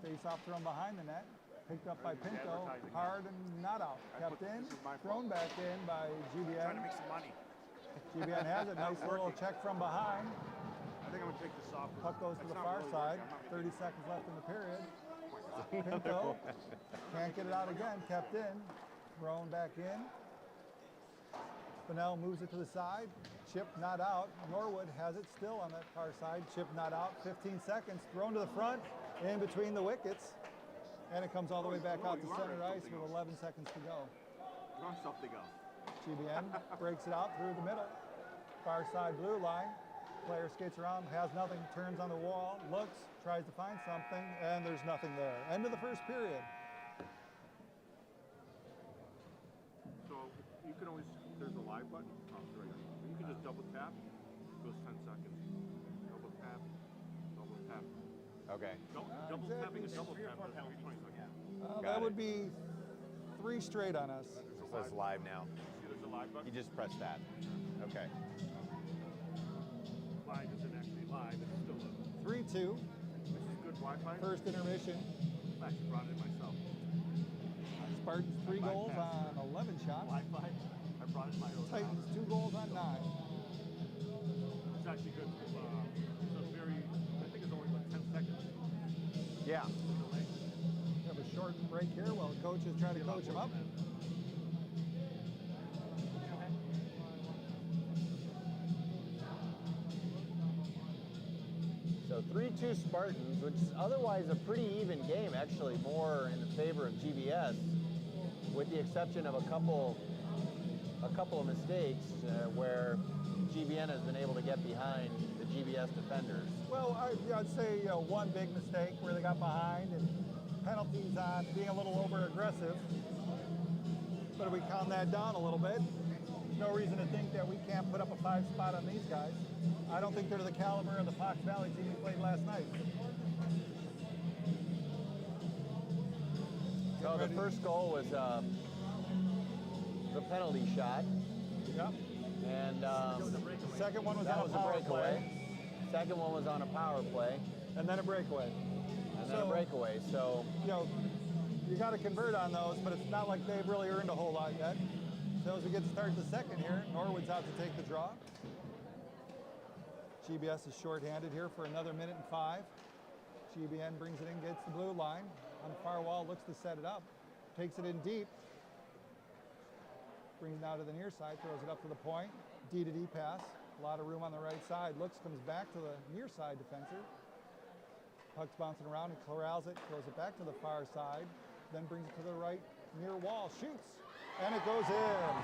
Face-off thrown behind the net. Picked up by Pinto. Hard and not out. Kept in, thrown back in by GBN. Trying to make some money. GBN has it. Nice little check from behind. I think I'm going to take this off. Puck goes to the far side. 30 seconds left in the period. Pinto can't get it out again. Kept in. Thrown back in. Bunnell moves it to the side. Chip not out. Norwood has it still on that far side. Chip not out. 15 seconds. Thrown to the front. In between the wickets. And it comes all the way back out to center ice with 11 seconds to go. Run something else. GBN breaks it out through the middle. Far side blue line. Player skates around, has nothing, turns on the wall, looks, tries to find something, and there's nothing there. End of the first period. So you can always, there's a live button. Oh, right. You can just double tap. It goes 10 seconds. Double tap. Double tap. Okay. Double tapping is double tap. That's 20 seconds. That would be 3 straight on us. It says live now. See, there's a live button. You just press that. Okay. Live isn't actually live. It's still a... 3-2. This is good Wi-Fi. First intermission. I actually brought it myself. Spartans 3 goals on 11 shots. Wi-Fi. I brought it my own. Titans 2 goals on 9. It's actually good. It's a very, I think it's only like 10 seconds. Yeah. We have a short break here while the coach is trying to coach him up. 3-2 Spartans, which is otherwise a pretty even game, actually more in favor of GBS, with the exception of a couple of mistakes where GBN has been able to get behind the GBS defenders. Well, I'd say one big mistake where they got behind and penalties on being a little over-aggressive. But if we calm that down a little bit, no reason to think that we can't put up a 5 spot on these guys. I don't think they're the caliber of the Fox Valley team we played last night. So the first goal was the penalty shot. Yep. And second one was that on was a power breakaway. play. Second one was on a power play. And then a breakaway. And then a breakaway. So, you got to convert on those, but it's not like they've really earned a whole lot yet. So as we get to start the second here, Norwood's out to take the draw. GBS is shorthanded here for another 1:05. GBN brings it in, gets the blue line. On the far wall, looks to set it up. Takes it in deep. Brings it now to the near side, throws it up to the point. D-to-D pass. A lot of room on the right side. Looks, comes back to the near side defender. Puck's bouncing around, he corrals it, throws it back to the far side, then brings it to the right near wall, shoots, and it goes in.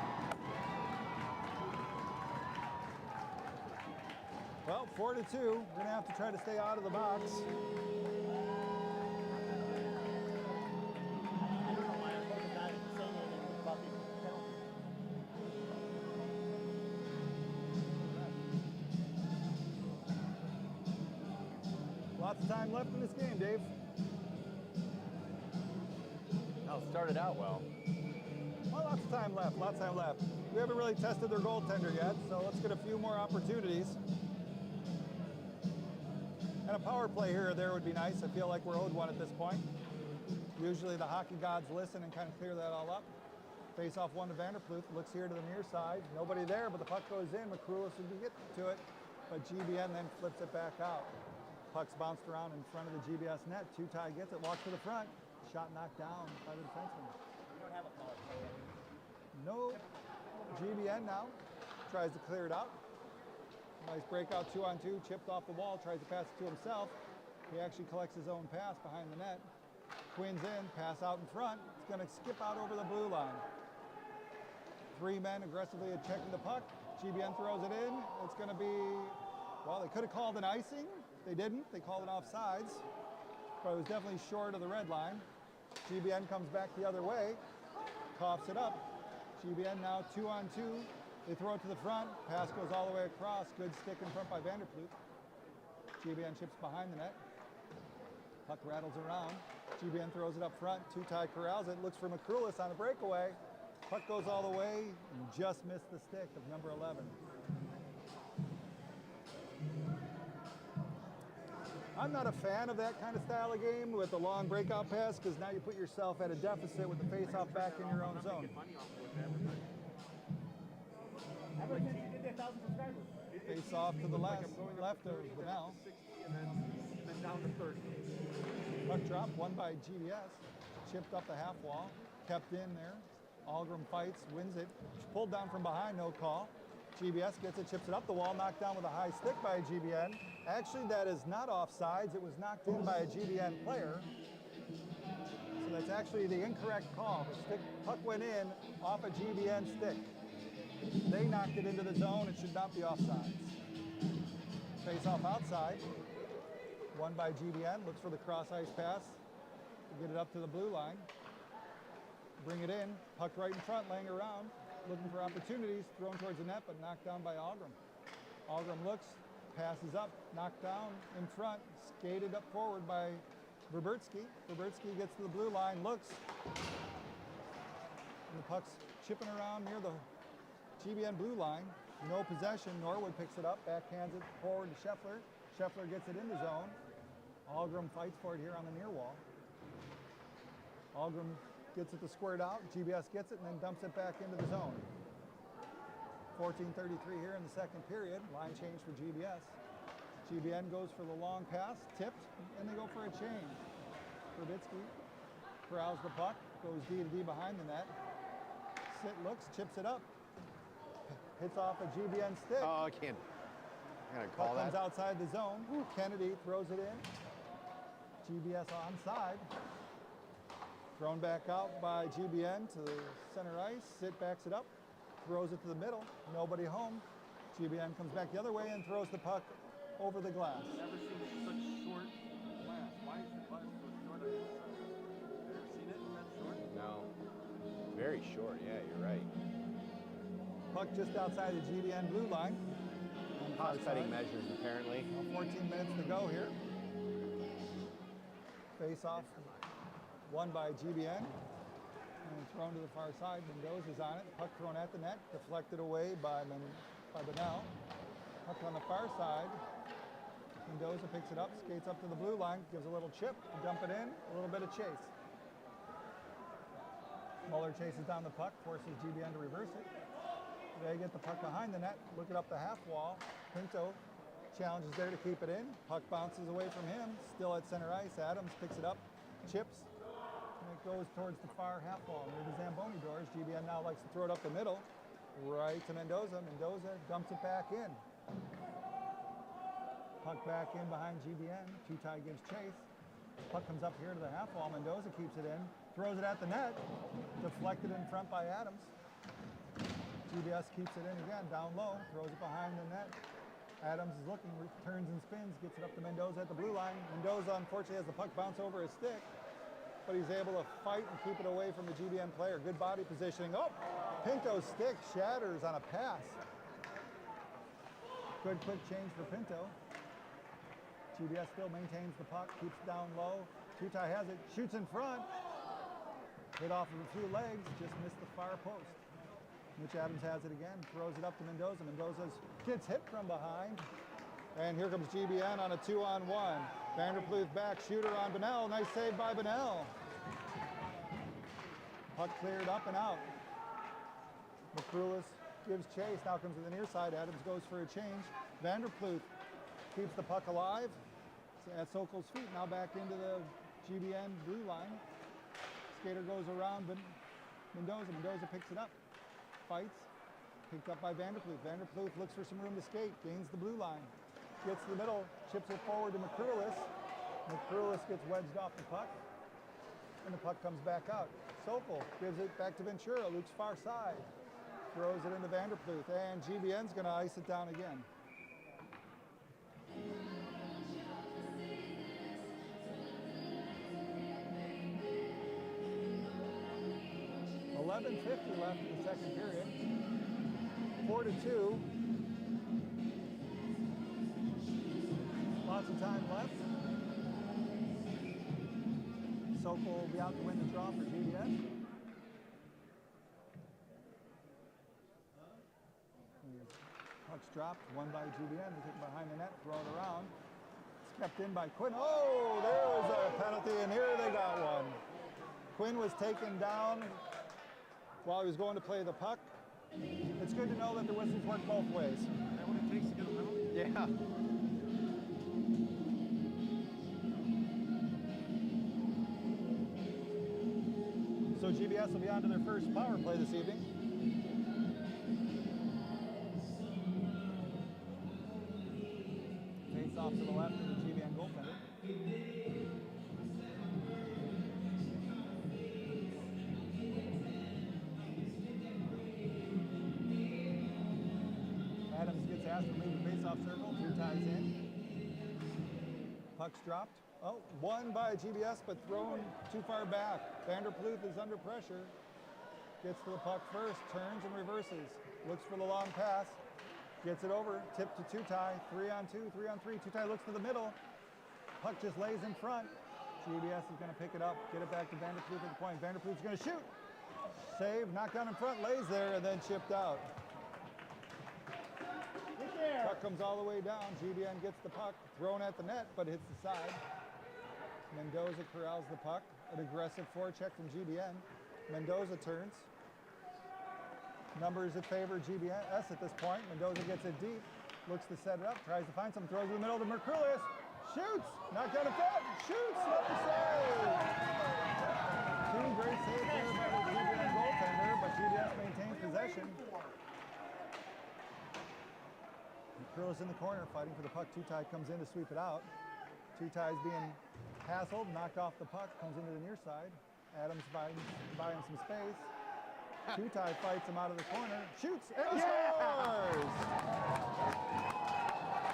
Well, 4-2. We're gonna have to try to stay out of the box. Lots of time left in this game, Dave. well, it started out well. Well, lots of time left, lots of time left. We haven't really tested their goaltender yet, so let's get a few more opportunities. And a power play here or there would be nice. I feel like we're owed one at this point. Usually the hockey gods listen and kind of clear that all up. Face off one to Vanderploot, looks here to the near side. Nobody there, but the puck goes in. McCrulis would be getting to it, but GBN then flips it back out. Puck's bounced around in front of the GBS net. Two-tie gets it, walks to the front. Shot knocked down by the defenseman. We don't have a power play. No. GBN now tries to clear it out. Nice breakout 2-on-2, chipped off the wall, tries to pass it to himself. He actually collects his own pass behind the net. Quinn's in, pass out in front. It's going to skip out over the blue line. 3 men aggressively checking the puck. GBN throws it in. It's going to be, well, they could have called an icing. They didn't. They called it offsides. But it was definitely short of the red line. GBN comes back the other way, coughs it up. GBN now 2-on-2. They throw it to the front. Pass goes all the way across. Good stick in front by Vanderploot. GBN chips behind the net. Puck rattles around. GBN throws it up front. Two-tie corrals it. Looks for McCrulis on a breakaway. Puck goes all the way and just missed the stick of number 11. I'm not a fan of that kind of style of game with the long breakout pass because now you put yourself at a deficit with the face-off back in your own zone. Face off to the left of the now. And then down to 30. Puck drop, won by GBS. Chipped up the half wall, kept in there. Algrim fights, wins it. Pulled down from behind, no call. GBS gets it, chips it up the wall, knocked down with a high stick by GBN. Actually, that is not offsides. It was knocked in by a GBN player. So that's actually the incorrect call. The puck went in off a GBN stick. They knocked it into the zone. It should not be offsides. Face off outside. Won by GBN. Looks for the cross ice pass. Get it up to the blue line. Bring it in. Puck right in front, laying around. Looking for opportunities. Thrown towards the net, but knocked down by Algrim. Algrim looks, passes up, knocked down in front. Skated up forward by Verbertsky. Verbertsky gets to the blue line, looks. And the puck's chipping around near the GBN blue line. No possession. Norwood picks it up, backhands it forward to Scheffler. Scheffler gets it in the zone. Algrim fights for it here on the near wall. Algrim gets it to squirt out. GBS gets it and then dumps it back into the zone. 14:33 here in the second period. Line change for GBS. GBN goes for the long pass, tipped, and they go for a change. Verbitsky corrals the puck, goes D-to-D behind the net. Sit, looks, chips it up. Hits off a GBN stick. Oh, I can't. gonna call Puck comes that. outside the zone. Kennedy throws it in. GBS onside. Thrown back out by GBN to the center ice. Sid backs it up, throws it to the middle. Nobody home. GBN comes back the other way and throws the puck over the glass. Never seen such short glass. Why is the glass so short on the inside? Ever seen it that short? No. Very short, yeah, you're right. Puck just outside the GBN blue line. Cost-cutting measures, apparently. 14 minutes to go here. Face off, won by GBN. And thrown to the far side. Mendoza's on it. Puck thrown at the net, deflected away by Benel. Puck on the far side. Mendoza picks it up, skates up to the blue line, gives a little chip, dump it in, a little bit of chase. Muller chases down the puck, forces GBN to reverse it. They get the puck behind the net, look it up the half wall. Pinto challenges there to keep it in. Puck bounces away from him, still at center ice. Adams picks it up, chips, and it goes towards the far half wall near the Zamboni doors. GBN now likes to throw it up the middle, right to Mendoza. Mendoza dumps it back in. Puck back in behind GBN. Tutai gives chase. Puck comes up here to the half wall. Mendoza keeps it in, throws it at the net, deflected in front by Adams. GBS keeps it in again, down low, throws it behind the net. Adams is looking, turns and spins, gets it up to Mendoza at the blue line. Mendoza unfortunately has the puck bounce over his stick, but he's able to fight and keep it away from the GBN player. Good body positioning. Oh, Pinto's stick shatters on a pass. Good quick change for Pinto. GBS still maintains the puck, keeps it down low. Tutai has it, shoots in front. Hit off of a few legs, just missed the far post. Mitch Adams has it again, throws it up to Mendoza. Mendoza gets hit from behind. And here comes GBN on a 2-on-1. Vanderploeg back, shooter on Benel. Nice save by Benel. Puck cleared up and out. McCrulis gives chase, now comes to the near side. Adams goes for a change. Vanderploeg keeps the puck alive. It's at Sokol's feet, now back into the GBN blue line. Skater goes around Mendoza. Mendoza picks it up. Fights, picked up by Vanderploeg. Vanderploeg looks for some room to skate, gains the blue line, gets to the middle, chips it forward to McCrulis. McCrulis gets wedged off the puck, and the puck comes back out. Sokol gives it back to Ventura, Luke's far side, throws it into Vanderploeg, and GBN's gonna ice it down again. .50 left in the second period. 4-2. Lots of time left. Sokol will be out to win the draw for GBS. Puck's dropped, won by GBN. They take it behind the net, throw it around. It's kept in by Quinn. Oh, there was a penalty, and here they got one. Quinn was taken down while he was going to play the puck. It's good to know that the whistles work both ways. Is that what it takes to get a penalty? Yeah. So GBS will be on to their first power play this evening. Face off to the left of the GBN goaltender. Adams gets asked to leave the face-off circle, 2 ties in. Puck's dropped. Oh, won by GBS, but thrown too far back. Vanderploeg is under pressure. Gets to the puck first, turns and reverses. Looks for the long pass. Gets it over, tipped to Tutai. 3-on-2, 3-on-3. Tutai looks to the middle. Puck just lays in front. GBS is going to pick it up, get it back to Vanderploeg at the point. Vanderploeg's going to shoot. Save, knocked down in front, lays there, and then chipped out. Puck comes all the way down. GBN gets the puck, thrown at the net, but hits the side. Mendoza corrals the puck. An aggressive forecheck from GBN. Mendoza turns. Numbers that favor GBS at this point. Mendoza gets it deep, looks to set it up, tries to find some, throws in the middle to Merculius. Shoots! Knocked down in front! Shoots! Not the save! 2 great saves there by the GBN goaltender, but GBS maintains possession. Curlis in the corner fighting for the puck. Two-tie comes in to sweep it out. Two-tie's being hassled, knocked off the puck, comes into the near side. Adams buying some space. Two-tie fights him out of the corner, shoots, and scores!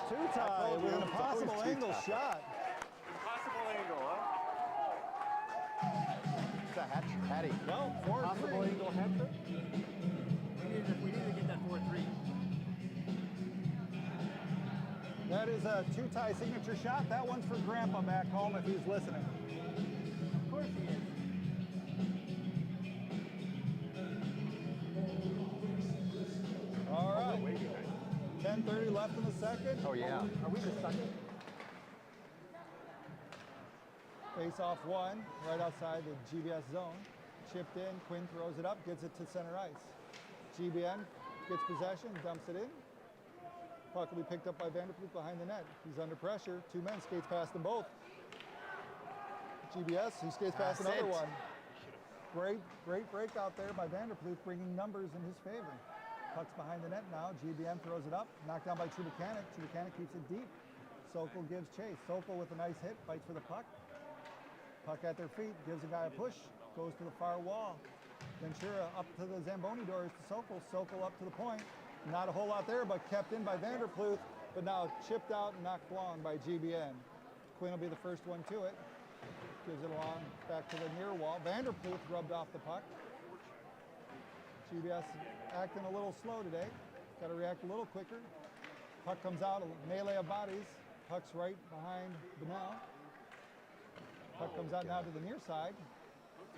Two-tie with an impossible angle shot. Impossible angle, huh? It's a hattie. Well, 4-3. Possible angle hat trick. We need to get that 4-3. That is a two-tie signature shot. That one's for Grandpa back home if he's listening. Of course he is. All right. 10:30 left in the second. Oh yeah. Are we the second? Face off one, right outside the GBS zone. Chipped in, Quinn throws it up, gets it to center ice. GBN gets possession, dumps it in. Puck will be picked up by Vanderpool behind the net. He's under pressure. Two men, skates past them both. GBS, he skates past That's another it. one. Great break out there by Vanderpool, bringing numbers in his favor. Puck's behind the net now. GBN throws it up, knocked down by Trubakanek. Trubakanek keeps it deep. Sokol gives chase. Sokol with a nice hit, fights for the puck. Puck at their feet, gives a guy a push, goes to the far wall. Ventura up to the Zamboni doors to Sokol. Sokol up to the point. Not a whole lot there, but kept in by Vanderploot, but now chipped out and knocked long by GBN. Quinn will be the first one to it. Gives it along back to the near wall. Vanderploot rubbed off the puck. GBS acting a little slow today. Got to react a little quicker. Puck comes out, a melee of bodies. Puck's right behind Benel. Puck comes out now to the near side.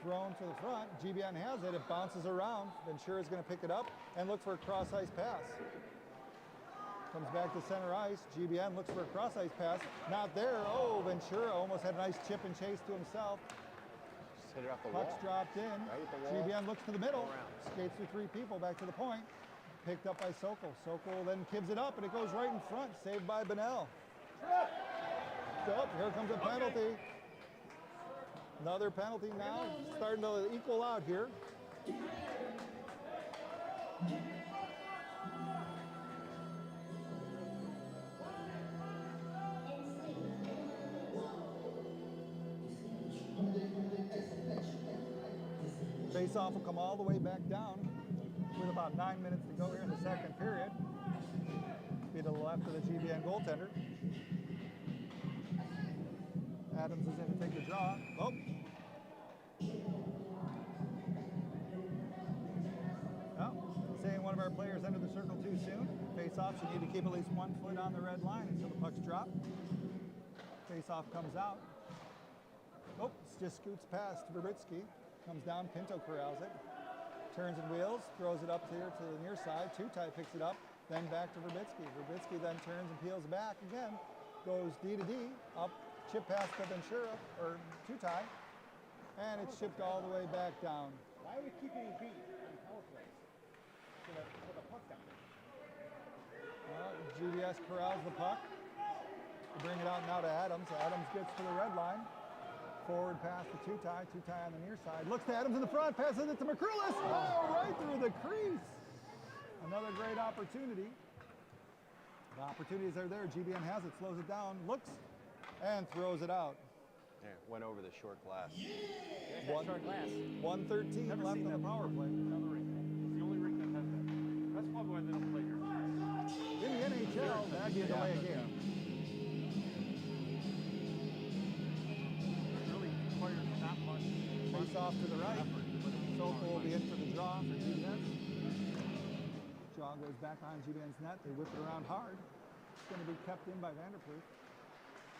Thrown to the front. GBN has it. It bounces around. Ventura's going to pick it up and look for a cross ice pass. Comes back to center ice. GBN looks for a cross ice pass. Not there. Oh, Ventura almost had a nice chip and chase to himself. Just hit it off the Puck's wall. dropped in. Right at the wall. GBN looks to the middle. Skates through three people back to the point. Picked up by Sokol. Sokol then gives it up and it goes right in front. Saved by Benel. Up. Here comes a penalty. Another penalty now, starting to equal out here. Face-off will come all the way back down with about 9 minutes to go here in the second period. Be to the left of the GBN goaltender. Adams is in to take the draw. Oh. Well, saying one of our players entered the circle too soon. Face-offs, you need to keep at least 1 foot on the red line until the puck's dropped. Face-off comes out. Oh, just scoots past Verbitsky. Comes down, Pinto corrals it. Turns and wheels, throws it up here to the near side. Two-tie picks it up, then back to Verbitsky. Verbitsky then turns and peels back again. Goes D to D, up. Chip past the Ventura, or two-tie, and it's shipped all the way back down. Why are we keeping him beat on power plays? For the puck down. GBS corrals the puck. They bring it out now to Adams. Adams gets to the red line. Forward pass to two-tie. Two-tie on the near side. Looks to Adams in the front. Passes it to McCrillis. Oh, right through the crease. Another great opportunity. The opportunities are there. GBN has it. Slows it down. Looks. And throws it out. Yeah, went over the short glass. Short glass. 1:13 left on the power play. Another rink. It's the only rink that has that. That's probably why they don't play here. In the NHL, that'd be a delay of game. Really requires not much. Face off to the right. Sokol will be in for the draw for GBN. Draw goes back behind GBN's net. They whip it around hard. It's going to be kept in by Vanderpool.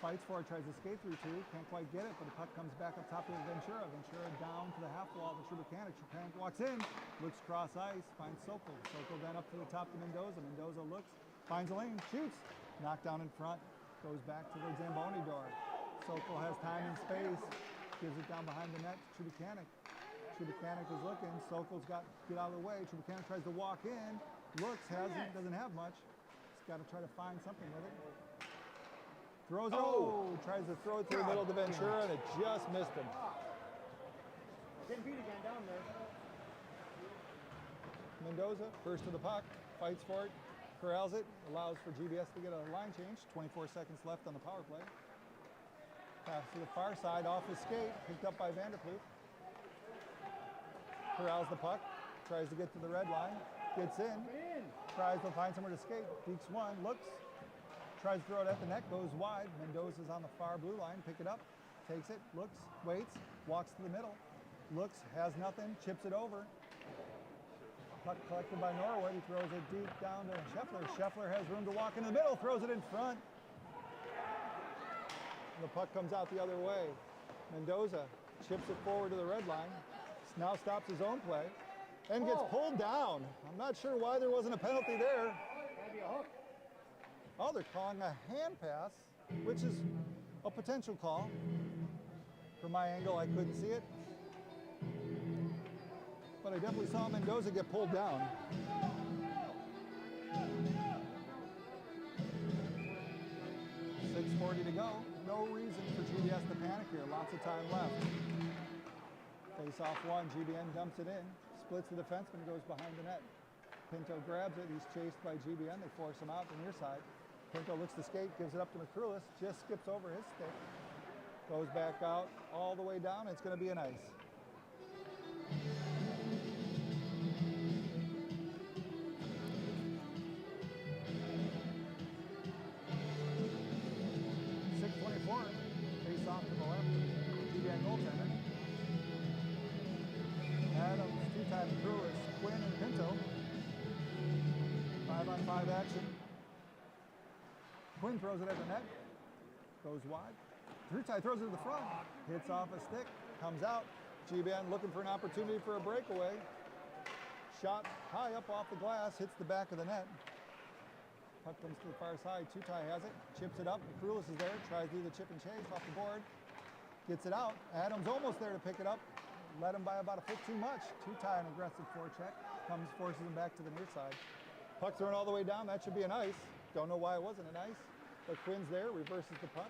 Fights for it, tries to skate through two, can't quite get it, but the puck comes back up top of Ventura. Ventura down to the half wall of Trubakanek. Trubakanek walks in, looks cross ice, finds Sokol. Sokol then up to the top to Mendoza. Mendoza looks, finds a lane, shoots, knocked down in front, goes back to the Zamboni door. Sokol has time and space, gives it down behind the net to Trubakanek. Trubakanek is looking, Sokol's got to get out of the way. Trubakanek tries to walk in, looks, doesn't have much. He's got to try to find something with it. Throws it, tries to throw it through the middle of the Ventura, and it just missed him. Getting beat again down there. Mendoza, first to the puck, fights for it, corrals it, allows for GBS to get a line change. 24 seconds left on the power play. Pass to the far side, off his skate, picked up by Vanderploeg. Corrals the puck, tries to get to the red line, gets in, tries to find somewhere to skate. Deeks one, looks, tries to throw it at the net, goes wide. Mendoza's on the far blue line, pick it up, takes it, looks, waits, walks to the middle, looks, has nothing, chips it over. Puck collected by Norwood, he throws it deep down to Scheffler. Scheffler has room to walk in the middle, throws it in front. The puck comes out the other way. Mendoza chips it forward to the red line, now stops his own play, and gets pulled down. I'm not sure why there wasn't a penalty there. Oh, they're calling a hand pass, which is a potential call. From my angle, I couldn't see it. But I definitely saw Mendoza get pulled down. .640 to go. No reason for GBS to panic here. Lots of time left. Face off one, GBN dumps it in. Splits the defenseman, goes behind the net. Pinto grabs it, he's chased by GBN. They force him out the near side. Pinto looks to skate, gives it up to McCrulis, just skips over his stick. Goes back out all the way down. It's going to be an ice. .624, face off to the left. GBN goaltender. Adams, two-time McCrulis, Quinn and Pinto. 5-on-5 action. Quinn throws it at the net, goes wide. Drutai throws it to the front, hits off a stick, comes out. GBN looking for an opportunity for a breakaway. Shot high up off the glass, hits the back of the net. Puck comes to the far side, Tutai has it, chips it up. McCrulis is there, tries to do the chip and chase off the board. Gets it out, Adams almost there to pick it up. Led him by about a foot too much. Tutai an aggressive forecheck, forces him back to the near side. Puck thrown all the way down, that should be an ice. Don't know why it wasn't an ice, but Quinn's there, reverses the puck,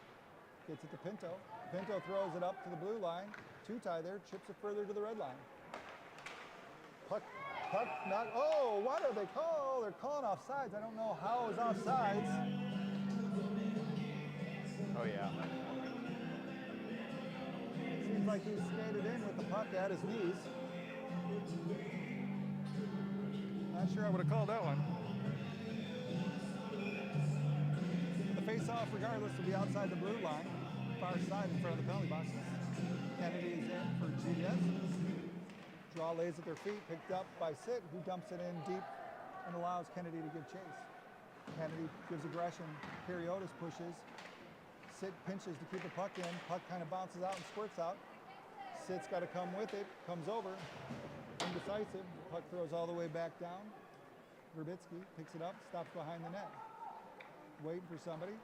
gets it to Pinto. Pinto throws it up to the blue line. Tutai there, chips it further to the red line. Puck not, oh, what are they calling? They're calling offsides. I don't know how it was offsides. Oh yeah. Seems like he skated in with the puck at his knees. Not sure I would have called that one. The face-off, regardless, will be outside the blue line, far side in front of the penalty boxes. Kennedy is in for GBS. Draw lays at their feet, picked up by Sitt, who dumps it in deep and allows Kennedy to give chase. Kennedy gives aggression. Periotis pushes. Sitt pinches to keep the puck in. Puck kind of bounces out and squirts out. Sitt's got to come with it. Comes over. Indecisive. Puck throws all the way back down. Verbitsky picks it up, stops behind the net. Waiting for somebody.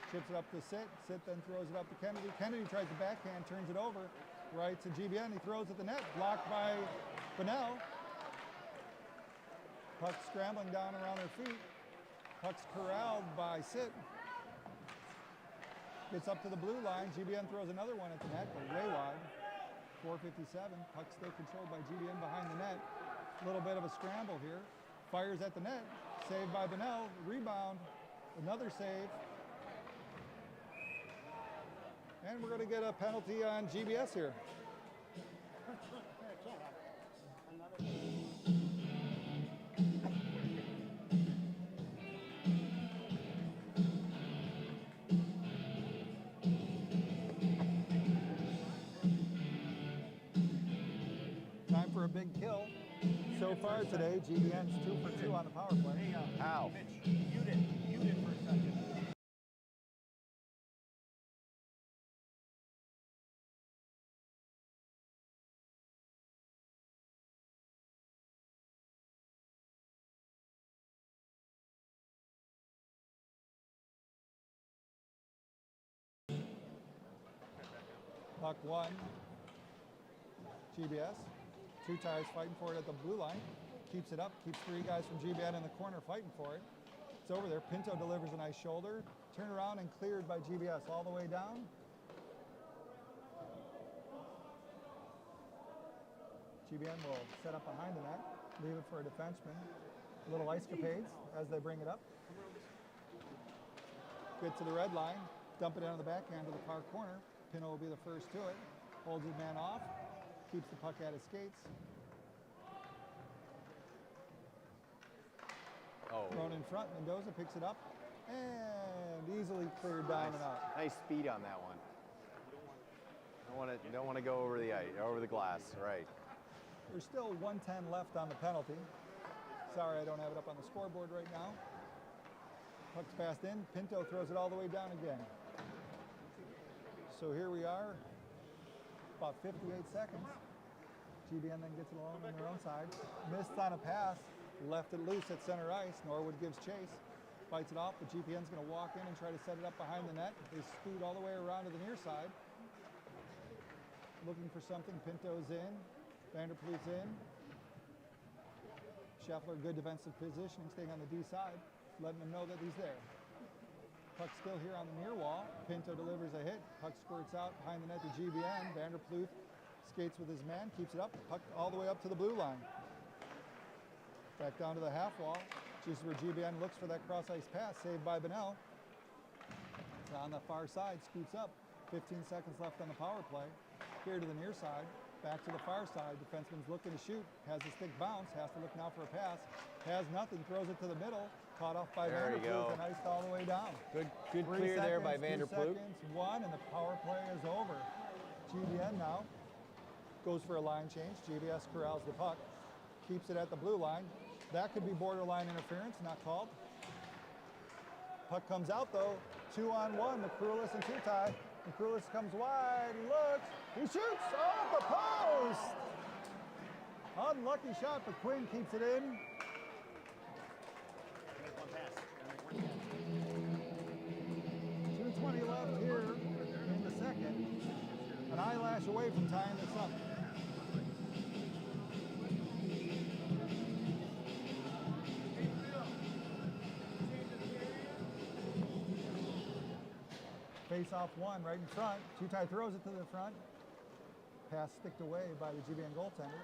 Chips it up to Sitt. Sitt then throws it up to Kennedy. Kennedy tries the backhand, turns it over. Right to GBN. He throws at the net. Blocked by Bunnell. Puck scrambling down around their feet. Puck's corralled by Sitt. Gets up to the blue line. GBN throws another one at the net, but way wide. 4:57. Puck still controlled by GBN behind the net. A little bit of a scramble here. Fires at the net. Saved by Bunnell. Rebound. Another save. And we're going to get a penalty on GBS here. Time for a big kill. So far today, GBN's 2 for 2 on the power play. Ow. Mitch, mute it for a second. Puck one. GBS. Tutai fighting for it at the blue line. Keeps it up. Keeps 3 guys from GBN in the corner fighting for it. It's over there. Pinto delivers a nice shoulder. Turn around and cleared by GBS all the way down. GBN will set up behind the net. Leave it for a defenseman. Little ice-capades as they bring it up. Get to the red line, dump it down to the backhand to the far corner. Pinto will be the first to it. Holds his man off, keeps the puck at his skates. Oh, Thrown in front, Mendoza picks it up and easily cleared down and out. nice speed on that one. Don't want to go over the ice, over the glass, right? There's still 1:10 left on the penalty. Sorry, I don't have it up on the scoreboard right now. Puck's passed in. Pinto throws it all the way down again. So here we are, about 58 seconds. GBN then gets it along on their own side. Missed on a pass, left it loose at center ice. Norwood gives chase, fights it off, but GBN's going to walk in and try to set it up behind the net. They scoot all the way around to the near side. Looking for something. Pinto's in. Vanderploot's in. Scheffler, good defensive positioning, staying on the D side, letting them know that he's there. Puck still here on the near wall. Pinto delivers a hit. Puck squirts out behind the net to GBN. Vanderploot skates with his man, keeps it up. Puck all the way up to the blue line. Back down to the half wall. Just where GBN looks for that cross ice pass, saved by Bonnell. It's on the far side, scoots up. 15 seconds left on the power play. Here to the near side, back to the far side. Defenseman's looking to shoot, has a stick bounce, has to look now for a pass. Has nothing, throws it to the middle. Caught off by Vanderploot and iced all the way down. Good 3 clear there by seconds, 2 Vanderploot. seconds, 1, and the power play is over. GBN now goes for a line change. GBS corrals the puck, keeps it at the blue line. That could be borderline interference, not called. Puck comes out though, 2-on-1, McCrulis and Tutai. McCrulis comes wide, he looks, he shoots off the post! Unlucky shot, but Quinn keeps it in. Make one pass. Make one pass. 2:20 left here in the second. An eyelash away from tying this up. Face-off one right in front. Tutai throws it to the front. Pass sticked away by the GBN goaltender.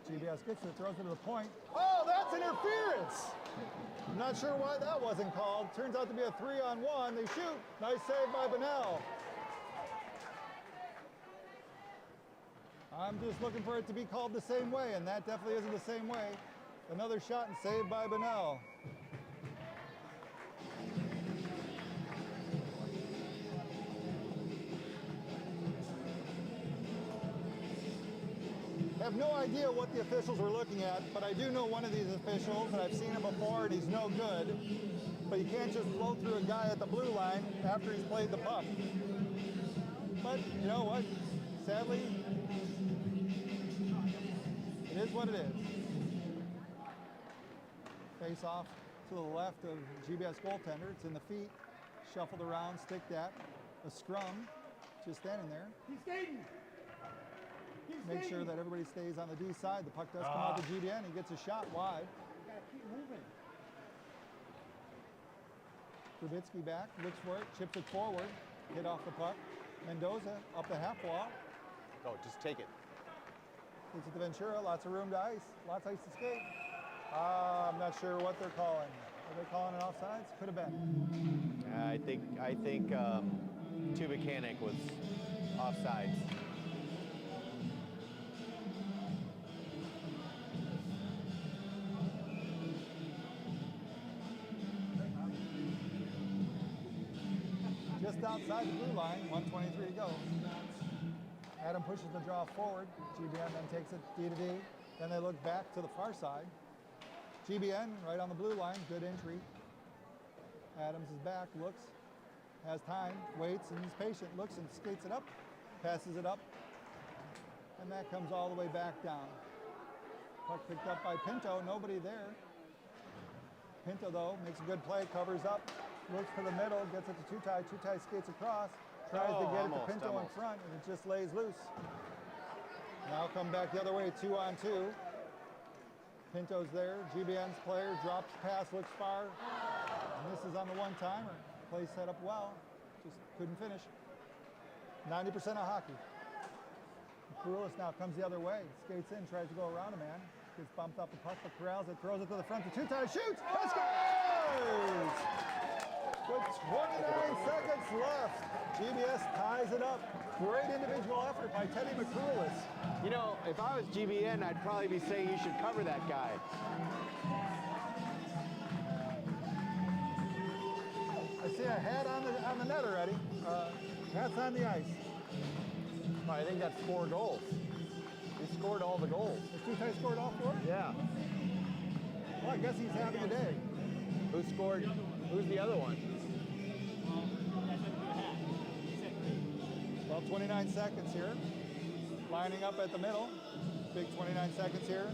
GBS gets it, throws it to the point. Oh, that's interference! I'm not sure why that wasn't called. Turns out to be a 3-on-1. They shoot. Nice save by Bonnell. I'm just looking for it to be called the same way, and that definitely isn't the same way. Another shot and save by Bonnell. I have no idea what the officials were looking at, but I do know one of these officials, and I've seen him before, and he's no good. But you can't just blow through a guy at the blue line after he's played the puck. But you know what? Sadly, it is what it is. Face off to the left of GBS goaltender. It's in the feet, shuffled around, sticked at. A scrum, just standing there. He's skating! Make sure that everybody stays on the D side. The puck does come out to GBN. He gets a shot wide. You gotta keep moving. Trubitsky back, looks for it, chips it forward, hit off the puck. Mendoza up the half wall. Oh, just take it. Gets it to Ventura, lots of room to ice, lots of ice to skate. I'm not sure what they're calling. Are they calling it offsides? Could have been. I think Tubicanik was offsides. Just outside the blue line, 1:23 to go. Adam pushes the draw forward. GBN then takes it D to D. Then they look back to the far side. GBN right on the blue line, good entry. Adams is back, looks, has time, waits, and he's patient, looks and skates it up, passes it up, and that comes all the way back down. Puck picked up by Pinto, nobody there. Pinto, though, makes a good play, covers up, looks for the middle, gets it to Tutai. Tutai skates across, tries to get it to Pinto in front, and it just lays loose. Now come back the other way, 2-on-2. Pinto's there, GBN's player, drops pass, looks far, and this is on the one-timer. Play set up well, just couldn't finish. 90% of hockey. Kouroulis now comes the other way, skates in, tries to go around a man. Gets bumped up the puck, but corrals it, throws it to the front. The two-time shoots, and scores! With 29 seconds left, GBS ties it up. Great individual effort by Teddy McCrulis. You know, if I was GBN, I'd probably be saying you should cover that guy. I see a hat on the net already. Hat's on the ice. Oh, I think that's 4 goals. He scored all the goals. Two-time scored all 4? Yeah. Well, I guess he's having a day. Who scored? Who's the other one? Well, 29 seconds here. Lining up at the middle. Big 29 seconds here.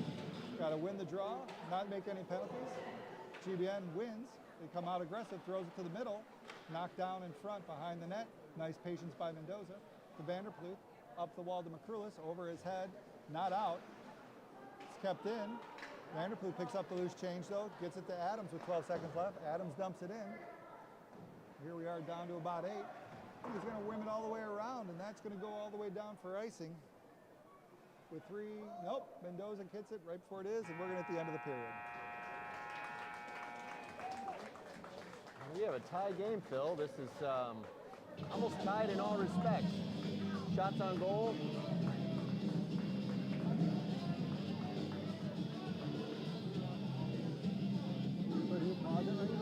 Got to win the draw, not make any penalties. GBN wins. They come out aggressive, throws it to the middle. Knocked down in front behind the net. Nice patience by Mendoza. To Vanderploot. Up the wall to McCrulis. Over his head. Not out. It's kept in. Vanderploot picks up the loose change though. Gets it to Adams with 12 seconds left. Adams dumps it in. Here we are down to about 8. He's going to whim it all the way around, and that's going to go all the way down for icing. With 3, nope, Mendoza gets it right before it is, and we're going to at the end of the period. We have a tie game, Phil. This is almost tied in all respects. Shots on goal. So do you pause it right now?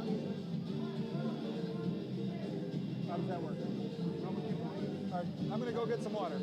How does that work? All right, I'm going to go get some water.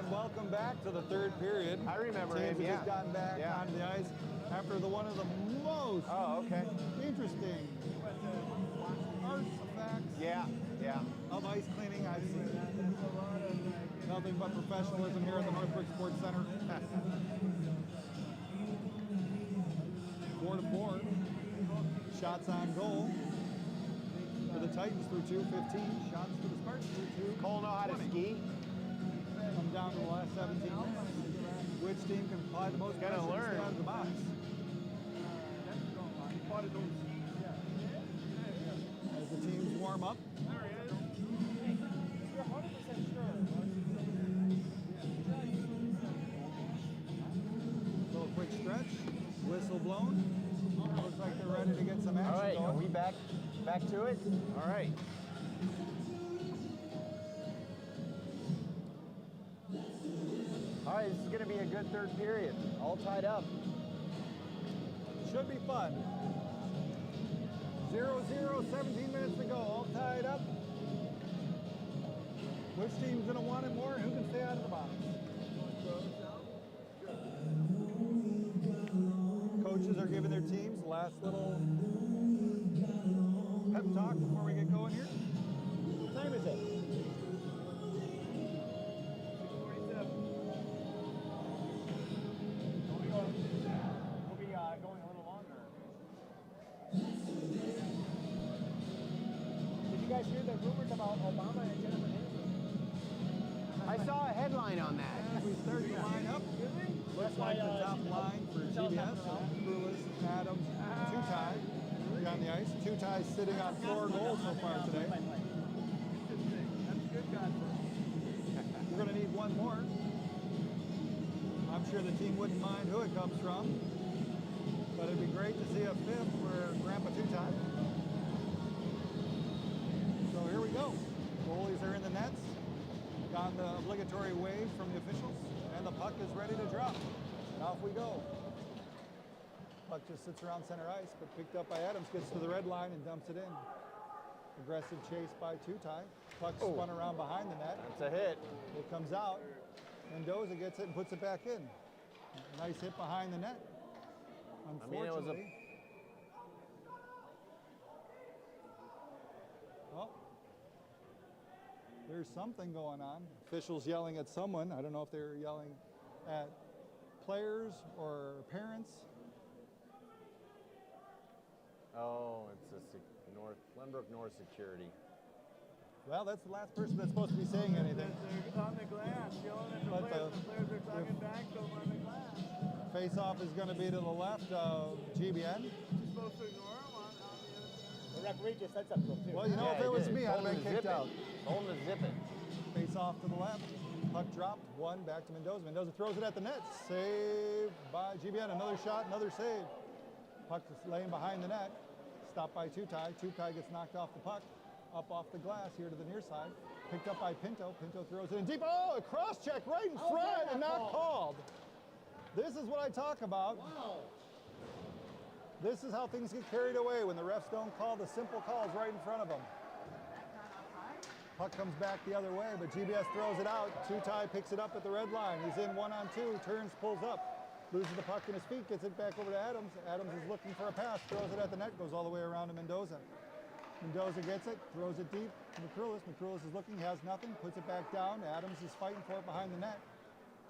And welcome back to the third period. I remember Teams him, have yeah. just gotten back Yeah. onto the ice after the one of the most interesting artifacts Yeah, yeah. of ice cleaning I've seen. Nothing but professionalism here at the Northbrook Sports Center. 4-4. Shots on goal for the Titans through 2:15. Shots for the Spartans through 2. Cole know how to ski? Come down to the last 17 minutes. Which team can apply the most Gotta pressure to stay learn. out of the box? As the teams warm up. Little quick stretch. Whistle blown. Looks like they're ready to get some action All right, going. are we back to it? All right. All right, this is going to be a good third period. All tied up. Should be fun. 0-0, 17 minutes to go, all tied up. Which team's going to want it more and who can stay out of the box? Coaches are giving their teams the last little pep talk before we get going here. What time is it? We'll be going a little longer. Did you guys hear the rumors about Obama and Jennifer Aniston? I saw a headline on that. As we start to line up, looks like the top line for GBS. Brulis, Adams, Two-Tie on the ice. Two-Tie sitting on 4 goals so far today. We're going to need one more. I'm sure the team wouldn't mind who it comes from, but it'd be great to see a fifth for Grandpa Two-Tie. So here we go. Goalies are in the nets. Got the obligatory wave from the officials, and the puck is ready to drop. And off we go. Puck just sits around center ice, but picked up by Adams, gets to the red line and dumps it in. Aggressive chase by Two-Tie. Puck spun around behind the net. That's a hit. It comes out. Mendoza gets it and puts it back in. Nice hit behind the net. Unfortunately. Well, there's something going on. Officials yelling at someone. I don't know if they're yelling at players or parents. Oh, it's a Glenbrook North Security. Well, that's the last person that's supposed to be saying anything. They're on the glass, yelling at the But players. The players are talking back to them on the glass. Face-off is going to be to the left of GBN. You're supposed to ignore them on the other side. The referee just said something too. Well, you know, if it was me, I'd have been kicked out. Told him to zip it. Face-off to the left. Puck dropped. 1 back to Mendoza. Mendoza throws it at the net. Saved by GBN. Another shot, another save. Puck is laying behind the net. Stopped by Two-Tie. Two-Tie gets knocked off the puck. Up off the glass here to the near side. Picked up by Pinto. Pinto throws it in deep. Oh, a cross check right in front and not called. This is what I talk about. Wow. This is how things get carried away when the refs don't call the simple calls right in front of them. Puck comes back the other way, but GBS throws it out. Two-Tie picks it up at the red line. He's in 1-on-2, turns, pulls up. Loses the puck in his feet, gets it back over to Adams. Adams is looking for a pass, throws it at the net, goes all the way around to Mendoza. Mendoza gets it, throws it deep to McCrulis. McCrulis is looking, has nothing, puts it back down. Adams is fighting for it behind the net.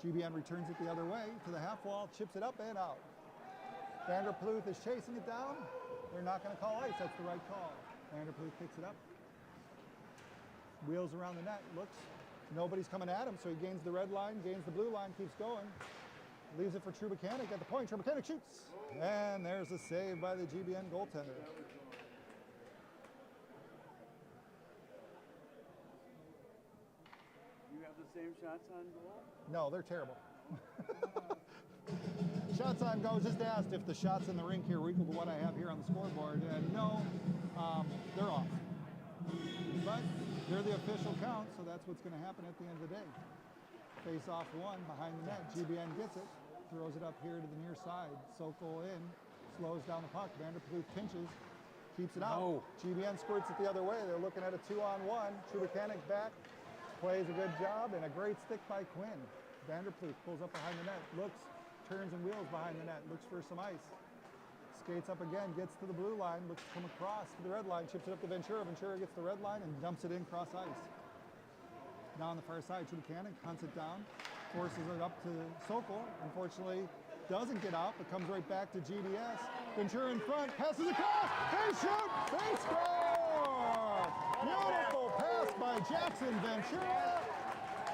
GBN returns it the other way to the half wall, chips it up and out. Vanderploot is chasing it down. They're not going to call ice, that's the right call. Vanderploot picks it up. Wheels around the net, looks. Nobody's coming at him, so he gains the red line, gains the blue line, keeps going. Leaves it for Trubakanek at the point. Trubakanek shoots. And there's a save by the GBN goaltender. You have the same shots on goal? No, they're terrible. Shots on goal. Just asked if the shots in the rink here were equal to what I have here on the scoreboard. And no, they're off. But they're the official count, so that's what's going to happen at the end of the day. Face off 1 behind the net. GBN gets it, throws it up here to the near side. Sokol in, slows down the puck. Vanderploot pinches, keeps it out. No. GBN squirts it the other way. They're looking at a 2-on-1. Trubakanek back, plays a good job, and a great stick by Quinn. Vanderploot pulls up behind the net, looks, turns and wheels behind the net, looks for some ice. Skates up again, gets to the blue line, looks to come across to the red line, chips it up to Ventura. Ventura gets the red line and dumps it in cross ice. Now on the far side, Buchanan hunts it down, forces it up to Sokol. Unfortunately, doesn't get out, but comes right back to GBS. Ventura in front, passes across, they shoot, they score! Beautiful pass by Jackson Ventura.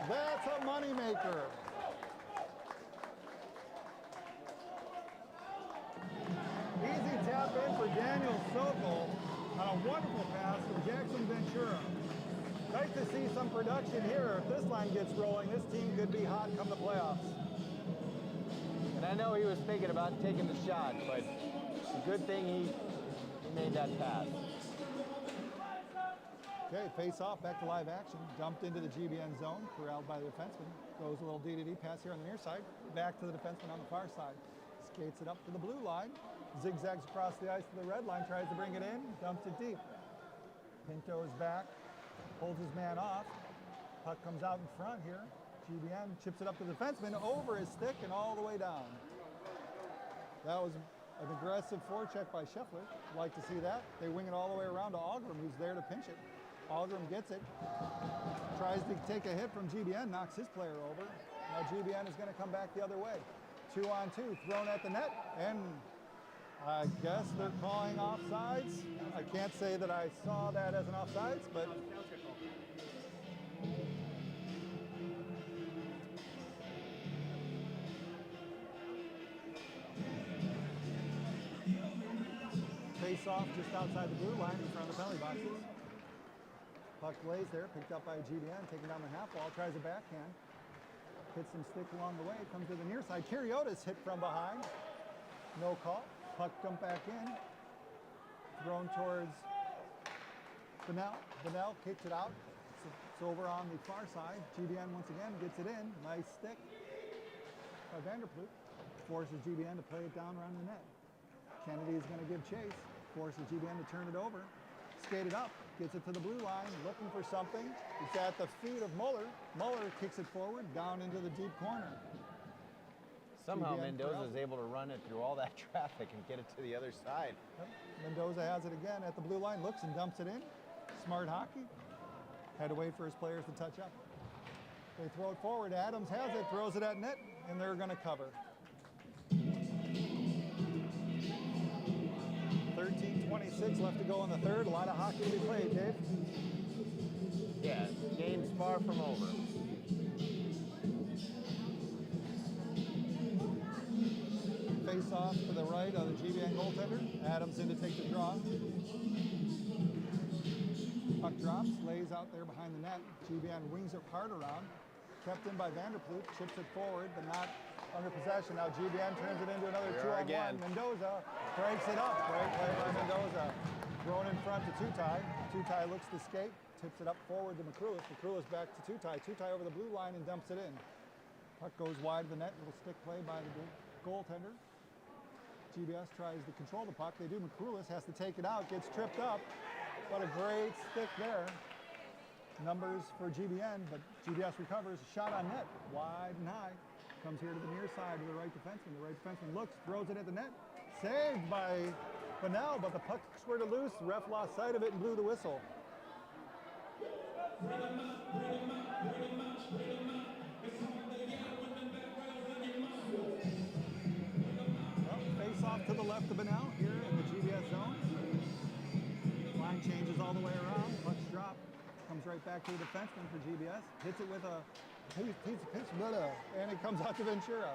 That's a moneymaker. Easy tap in for Daniel Sokol on a wonderful pass from Jackson Ventura. Nice to see some production here. If this line gets rolling, this team could be hot come the playoffs. And I know he was thinking about taking the shot, but it's a good thing he made that pass. Okay, face off, back to live action. Dumped into the GBN zone, corralled by the defenseman. Goes a little D-to-D pass here on the near side. Back to the defenseman on the far side. Skates it up to the blue line. Zigzags across the ice to the red line, tries to bring it in, dumps it deep. Pinto is back, holds his man off. Puck comes out in front here. GBN chips it up to the defenseman, over his stick and all the way down. That was an aggressive forecheck by Scheffler. Like to see that. They wing it all the way around to Algrim, who's there to pinch it. Algrim gets it, tries to take a hit from GBN, knocks his player over. Now GBN is going to come back the other way. 2-on-2, thrown at the net, and I guess they're calling offsides. I can't say that I saw that as an offsides, but face off just outside the blue line in front of the penalty boxes. Puck lays there, picked up by GBN, taken down the half wall, tries a backhand. Hits some stick along the way, comes to the near side. Kiriotis hit from behind. No call. Puck dumped back in. Thrown towards Bunnell. Bunnell kicks it out. It's over on the far side. GBN once again gets it in. Nice stick by Vanderploot. Forces GBN to play it down around the net. Kennedy is going to give chase. Forces GBN to turn it over. Skate it up. Gets it to the blue line, looking for something. It's at the feet of Muller. Muller kicks it forward, down into the deep corner. Somehow GBN Mendoza is able to run it through all that traffic and get it to the other side. Yep. Mendoza has it again at the blue line, looks and dumps it in. Smart hockey. Had to wait for his players to touch up. They throw it forward. Adams has it, throws it at net, and they're going to cover. 13:26 left to go in the third. A lot of hockey to be played, Dave. Yeah, game's far from over. Face off to the right of the GBN goaltender. Adams in to take the draw. Puck drops, lays out there behind the net. GBN wings it hard around. Kept in by Vanderploot, chips it forward, but not under possession. Now GBN turns it into another 2-on-1. Mendoza breaks it up. Great play by Mendoza. Thrown in front to Tutai. Tutai looks to skate, tips it up forward to McCrulis. McCrulis back to Tutai. Tutai over the blue line and dumps it in. Puck goes wide of the net. Little stick play by the goaltender. GBS tries to control the puck. They do. McCrulis has to take it out, gets tripped up. What a great stick there. Numbers for GBN, but GBS recovers. Shot on net, wide and high. Comes here to the near side to the right defenseman. The right defenseman looks, throws it at the net. Saved by Bunnell, but the puck squirted loose. The ref lost sight of it and blew the whistle. Well, face off to the left of Bunnell here in the GBS zone. Line changes all the way around. Puck's drop. Comes right back to the defenseman for GBS. Hits it with a piece of pitch, and it comes out to Ventura.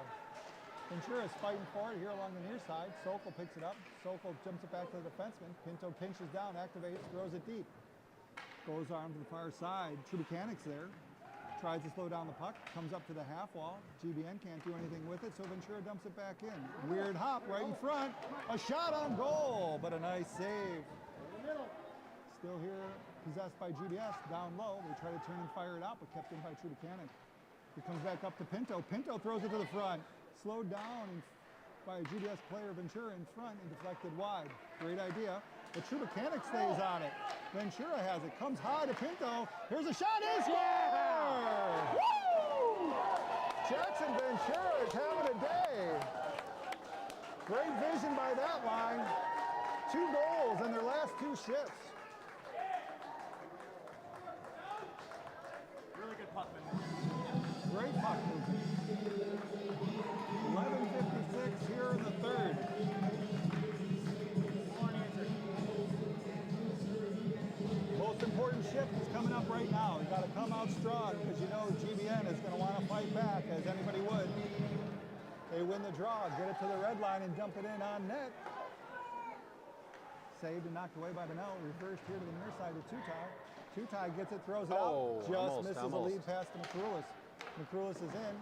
Ventura's fighting for it here along the near side. Sokol picks it up. Sokol jumps it back to the defenseman. Pinto pinches down, activates, throws it deep. Goes on to the far side. Trubuchanic's there. Tries to slow down the puck. Comes up to the half wall. GBN can't do anything with it, so Ventura dumps it back in. Weird hop right in front. A shot on goal, but a nice save. Still here, possessed by GBS, down low. They try to turn and fire it out, but kept in by Trubachanic. He comes back up to Pinto. Pinto throws it to the front. Slowed down by a GBS player, Ventura in front, and deflected wide. Great idea, but Trubachanic stays on it. Ventura has it, comes high to Pinto. Here's a shot, he scores! Woo! Jackson Ventura is having a day. Great vision by that line. 2 goals in their last 2 shifts. Really good puck movement. Great puck movement. 11:56 here in the third. Most important shift is coming up right now. You got to come out strong because you know GBN is going to want to fight back, as anybody would. They win the draw, get it to the red line and dump it in on net. Saved and knocked away by Benell. Reversed here to the near side to Tutai. Tutai gets it, throws it out. Just misses a lead pass to McCrulis. McCrulis is in.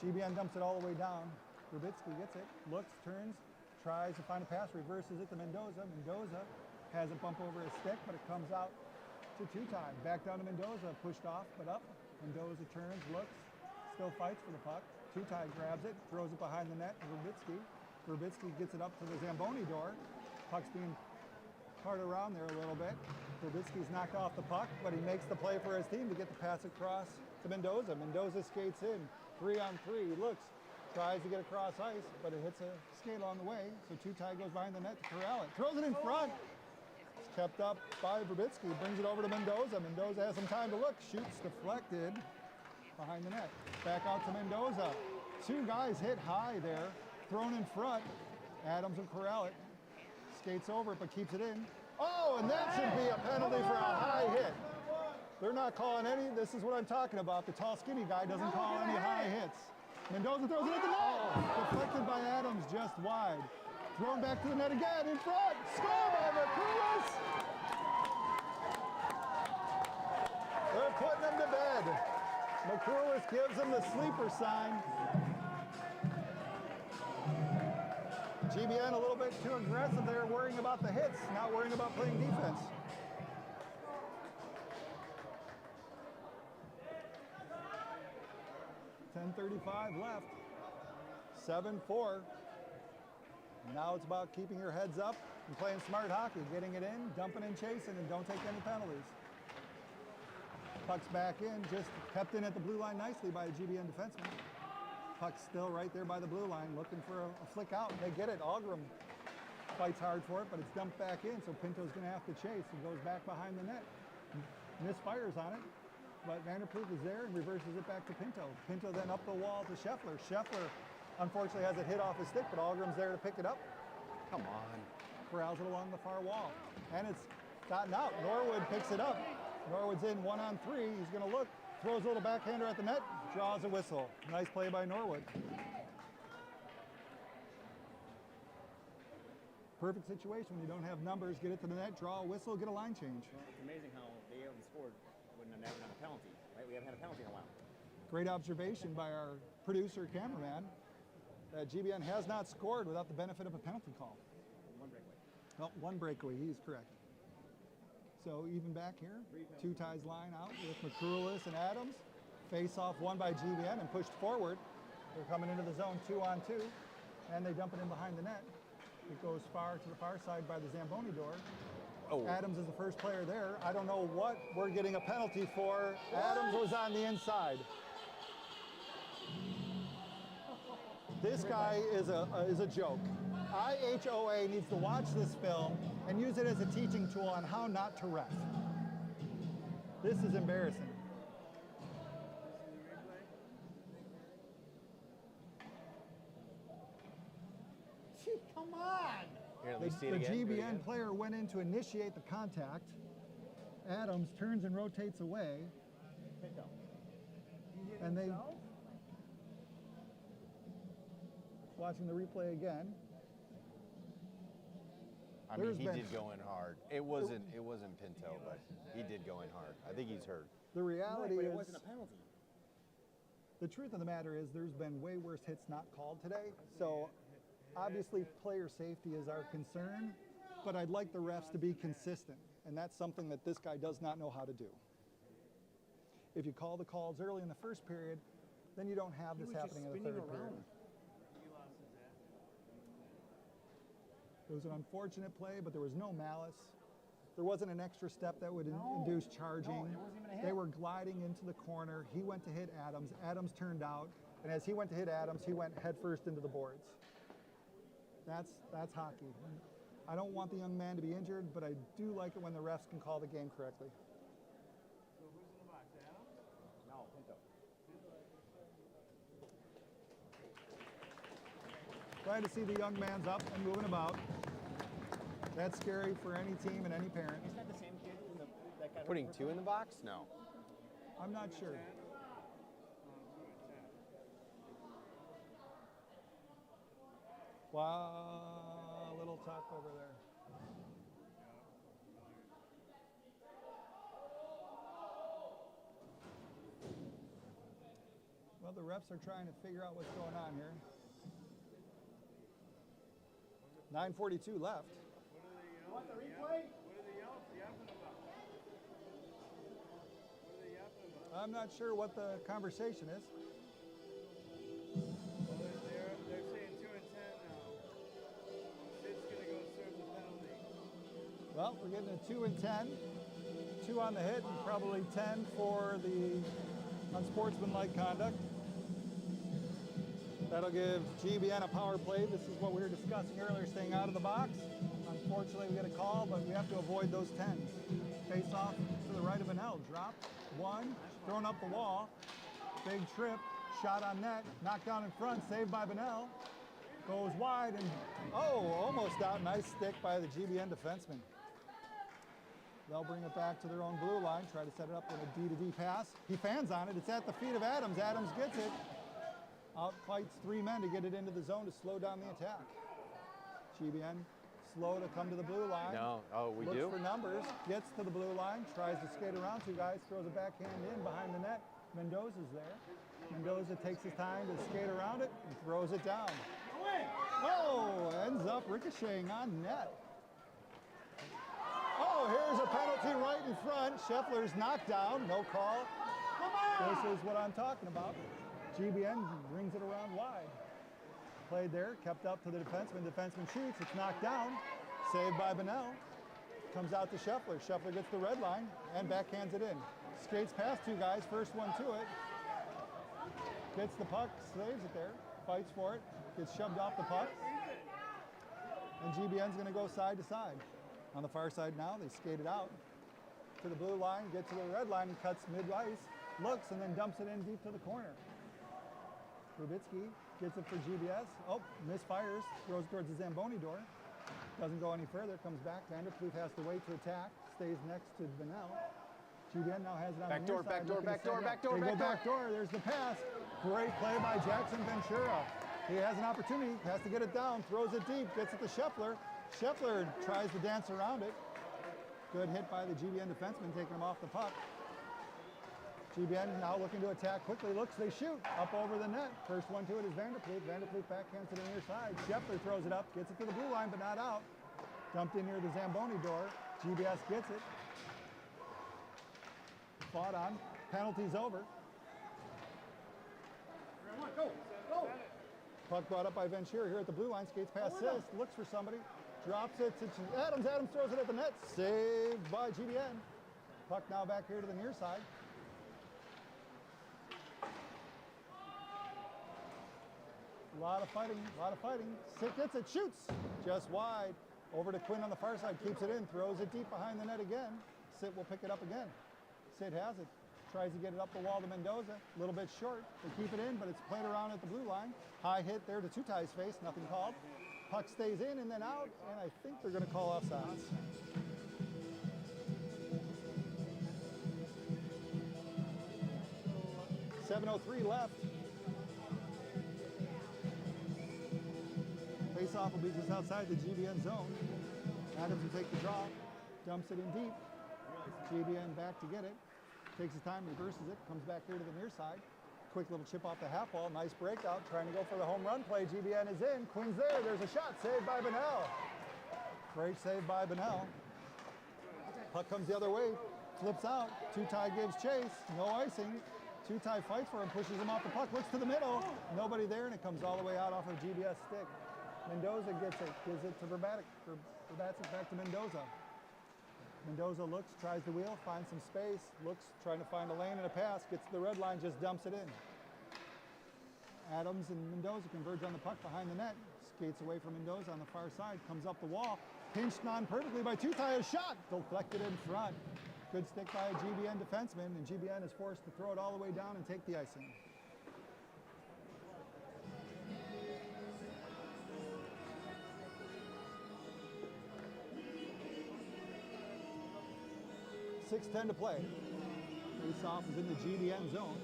GBN dumps it all the way down. Verbitsky gets it, looks, turns, tries to find a pass, reverses it to Mendoza. Mendoza has it bump over his stick, but it comes out to Tutai. Back down to Mendoza, pushed off, but up. Mendoza turns, looks, still fights for the puck. Tutai grabs it, throws it behind the net to Verbitsky. Verbitsky gets it up to the Zamboni door. Puck's being carted around there a little bit. Verbitsky's knocked off the puck, but he makes the play for his team to get the pass across to Mendoza. Mendoza skates in, 3-on-3, looks, tries to get across ice, but it hits a skate on the way, so Tutai goes behind the net to corral it. Throws it in front. It's kept up by Verbitsky, brings it over to Mendoza. Mendoza has some time to look, shoots deflected behind the net. Back out to Mendoza. 2 guys hit high there, thrown in front. Adams will corral it. Skates over it, but keeps it in. Oh, and that should be a penalty for a high hit. They're not calling any. This is what I'm talking about. The tall, skinny guy doesn't call any high hits. Mendoza throws it at the net. Deflected by Adams, just wide. Thrown back to the net again, in front. Score by McCrulis. They're putting him to bed. McCrulis gives him the sleeper sign. GBN a little bit too aggressive there, worrying about the hits, not worrying about playing defense. .10:35 left. 7-4. Now it's about keeping your heads up and playing smart hockey, getting it in, dumping and chasing, and don't take any penalties. Puck's back in, just kept in at the blue line nicely by a GBN defenseman. Puck's still right there by the blue line, looking for a flick out. They get it. Algrim fights hard for it, but it's dumped back in, so Pinto's going to have to chase. He goes back behind the net. Misfires on it, but Vanderpool is there and reverses it back to Pinto. Pinto then up the wall to Scheffler. Scheffler, unfortunately, has it hit off his stick, but Algrim's there to pick it up. Come on. Corrals it along the far wall. And it's gotten out. Norwood picks it up. Norwood's in 1-on-3. He's going to look, throws a little backhander at the net, draws a whistle. Nice play by Norwood. Perfect situation when you don't have numbers. Get it to the net, draw a whistle, get a line change. Well, it's amazing how they haven't scored when they haven't had a penalty, right? We haven't had a penalty in a while. Great observation by our producer, cameraman, that GBN has not scored without the benefit of a penalty call. One breakaway. Well, 1 breakaway, he's correct. So even back here, Tutai's line out with McCrulis and Adams. Face off won by GBN and pushed forward. They're coming into the zone 2-on-2, and they dump it in behind the net. It goes far to the far side by the Zamboni door. Oh. Adams is the first player there. I don't know what we're getting a penalty for. Adams was on the inside. This guy is a joke. IHOA needs to watch this film and use it as a teaching tool on how not to ref. This is embarrassing. Gee, come on! Here, let me see it The again. Do it again. GBN player went in to initiate the contact. Adams turns and rotates away. And they, watching the replay again. I mean, There's he been- did go in hard. It wasn't Pinto, but he did go in hard. I think he's hurt. The reality But is, it wasn't a penalty. the truth of the matter is there's been way worse hits not called today. So obviously player safety is our concern, but I'd like the refs to be consistent. And that's something that this guy does not know how to do. If you call the calls early in the first period, then you don't have this happening in the third period. It was an unfortunate play, but there was no malice. There wasn't an extra step that would induce charging. No, there wasn't even a hit. They were gliding into the corner. He went to hit Adams. Adams turned out. And as he went to hit Adams, he went headfirst into the boards. That's hockey. I don't want the young man to be injured, but I do like it when the refs can call the game correctly. So who's in the box? Adams? No, Pinto. Glad to see the young man's up and moving about. That's scary for any team and any parent. Isn't that the same kid that got Putting hurt? 2 in the box? No. I'm not sure. Wow, little tuck over there. Well, the refs are trying to figure out what's going on here. 9:42 left. What are they yelling? What are they yapping about? What are they yapping about? I'm not sure what the conversation is. Well, they're saying 2 and 10 now. Sid's gonna go serve the penalty. Well, we're getting a 2 and 10. 2 on the hit and probably 10 for the unsportsmanlike conduct. That'll give GBN a power play. This is what we were discussing earlier, staying out of the box. Unfortunately, we get a call, but we have to avoid those 10s. Face off to the right of Vanel. Drop, 1, thrown up the wall. Big trip, shot on net, knocked down in front, saved by Vanel. Goes wide and, almost out. Nice stick by the GBN defenseman. They'll bring it back to their own blue line, try to set it up with a D-to-D pass. He fans on it. It's at the feet of Adams. Adams gets it. Outfights 3 men to get it into the zone to slow down the attack. GBN slow to come to the blue line. No. Oh, we Looks do? for numbers, gets to the blue line, tries to skate around 2 guys, throws a backhand in behind the net. Mendoza's there. Mendoza takes his time to skate around it and throws it down. Oh, ends up ricocheting on net. Oh, here's a penalty right in front. Scheffler's knocked down, no call. This is what I'm talking about. GBN brings it around wide. Played there, kept up to the defenseman. Defenseman shoots, it's knocked down. Saved by Benel. Comes out to Scheffler. Scheffler gets the red line and backhands it in. Skates past 2 guys, first one to it. Gets the puck, saves it there, fights for it, gets shoved off the puck. And GBN's gonna go side to side. On the far side now, they skate it out to the blue line, get to the red line, and cuts mid-ice, looks, and then dumps it in deep to the corner. Rubitsky gets it for GBS. Oh, misfires, throws towards the Zamboni door. Doesn't go any further, comes back. Vanderploeg has to wait to attack, stays next to Vanel. GBN now has it on the near side. Back door, there's the pass. Great play by Jackson Ventura. He has an opportunity, has to get it down, throws it deep, gets it to Scheffler. Scheffler tries to dance around it. Good hit by the GBN defenseman, taking him off the puck. GBN now looking to attack quickly, looks, they shoot, up over the net. First one to it is Vanderploeg. Vanderploeg backhands to the near side. Scheffler throws it up, gets it to the blue line, but not out. Dumped in near the Zamboni door. GBS gets it. Fought on, penalty's over. Puck brought up by Ventura here at the blue line, skates past Sis, looks for somebody, drops it to Adams. Adams throws it at the net, saved by GBN. Puck now back here to the near side. A lot of fighting. Sid gets it, shoots, just wide. Over to Quinn on the far side, keeps it in, throws it deep behind the net again. Sid will pick it up again. Sid has it, tries to get it up the wall to Mendoza, a little bit short. They keep it in, but it's played around at the blue line. High hit there to Tutai's face, nothing called. Puck stays in and then out, and I think they're gonna call offsides. .703 left. Face-off will be just outside the GBN zone. Adams will take the draw, dumps it in deep. GBN back to get it. Takes his time, reverses it, comes back here to the near side. Quick little chip off the half wall, nice breakout, trying to go for the home run play. GBN is in, Quinn's there, there's a shot, saved by Benel. Great save by Benel. Puck comes the other way, flips out. Tutai gives chase, no icing. Tutai fights for him, pushes him off the puck, looks to the middle. Nobody there, and it comes all the way out off of GBS stick. Mendoza gets it, gives it to Verbatic. Verbatic back to Mendoza. Mendoza looks, tries the wheel, finds some space, looks, trying to find a lane and a pass, gets to the red line, just dumps it in. Adams and Mendoza converge on the puck behind the net. Skates away from Mendoza on the far side, comes up the wall, pinched non-perfectly by Tutai, a shot, deflected in front. Good stick by a GBN defenseman, and GBN is forced to throw it all the way down and take the icing. .6:10 to play. Face-off is in the GBN zone.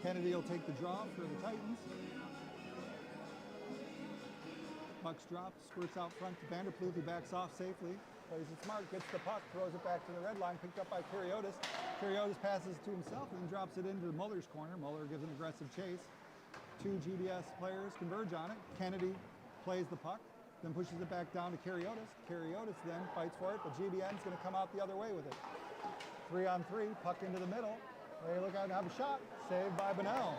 Kennedy will take the draw for the Titans. Puck's dropped, squirts out front to Vanderploeg, who backs off safely. Plays it smart, gets the puck, throws it back to the red line, picked up by Kariotis. Kariotis passes to himself and then drops it into Muller's corner. Muller gives an aggressive chase. Two GBS players converge on it. Kennedy plays the puck, then pushes it back down to Kariotis. Kariotis then fights for it, but GBN's going to come out the other way with it. 3-on-3, puck into the middle. They look out and have a shot. Saved by Bonnell.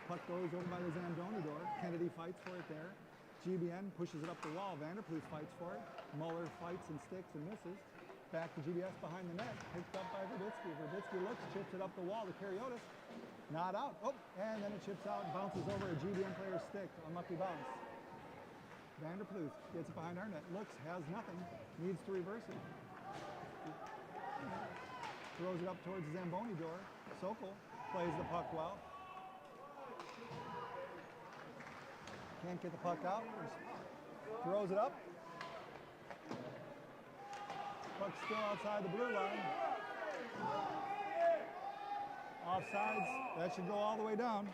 Puck goes over by the Zamboni door. Kennedy fights for it there. GBN pushes it up the wall. Vanderploeg fights for it. Muller fights and sticks and misses. Back to GBS behind the net. Picked up by Verbitsky. Verbitsky looks, chips it up the wall to Kariotis. Not out. Oh, and then it chips out and bounces over a GBN player's stick. Unlucky bounce. Vanderploeg gets it behind our net. Looks, has nothing. Needs to reverse it. Throws it up towards the Zamboni door. Sokol plays the puck well. Can't get the puck out. Throws it up. Puck's still outside the blue line. Offsides. That should go all the way down.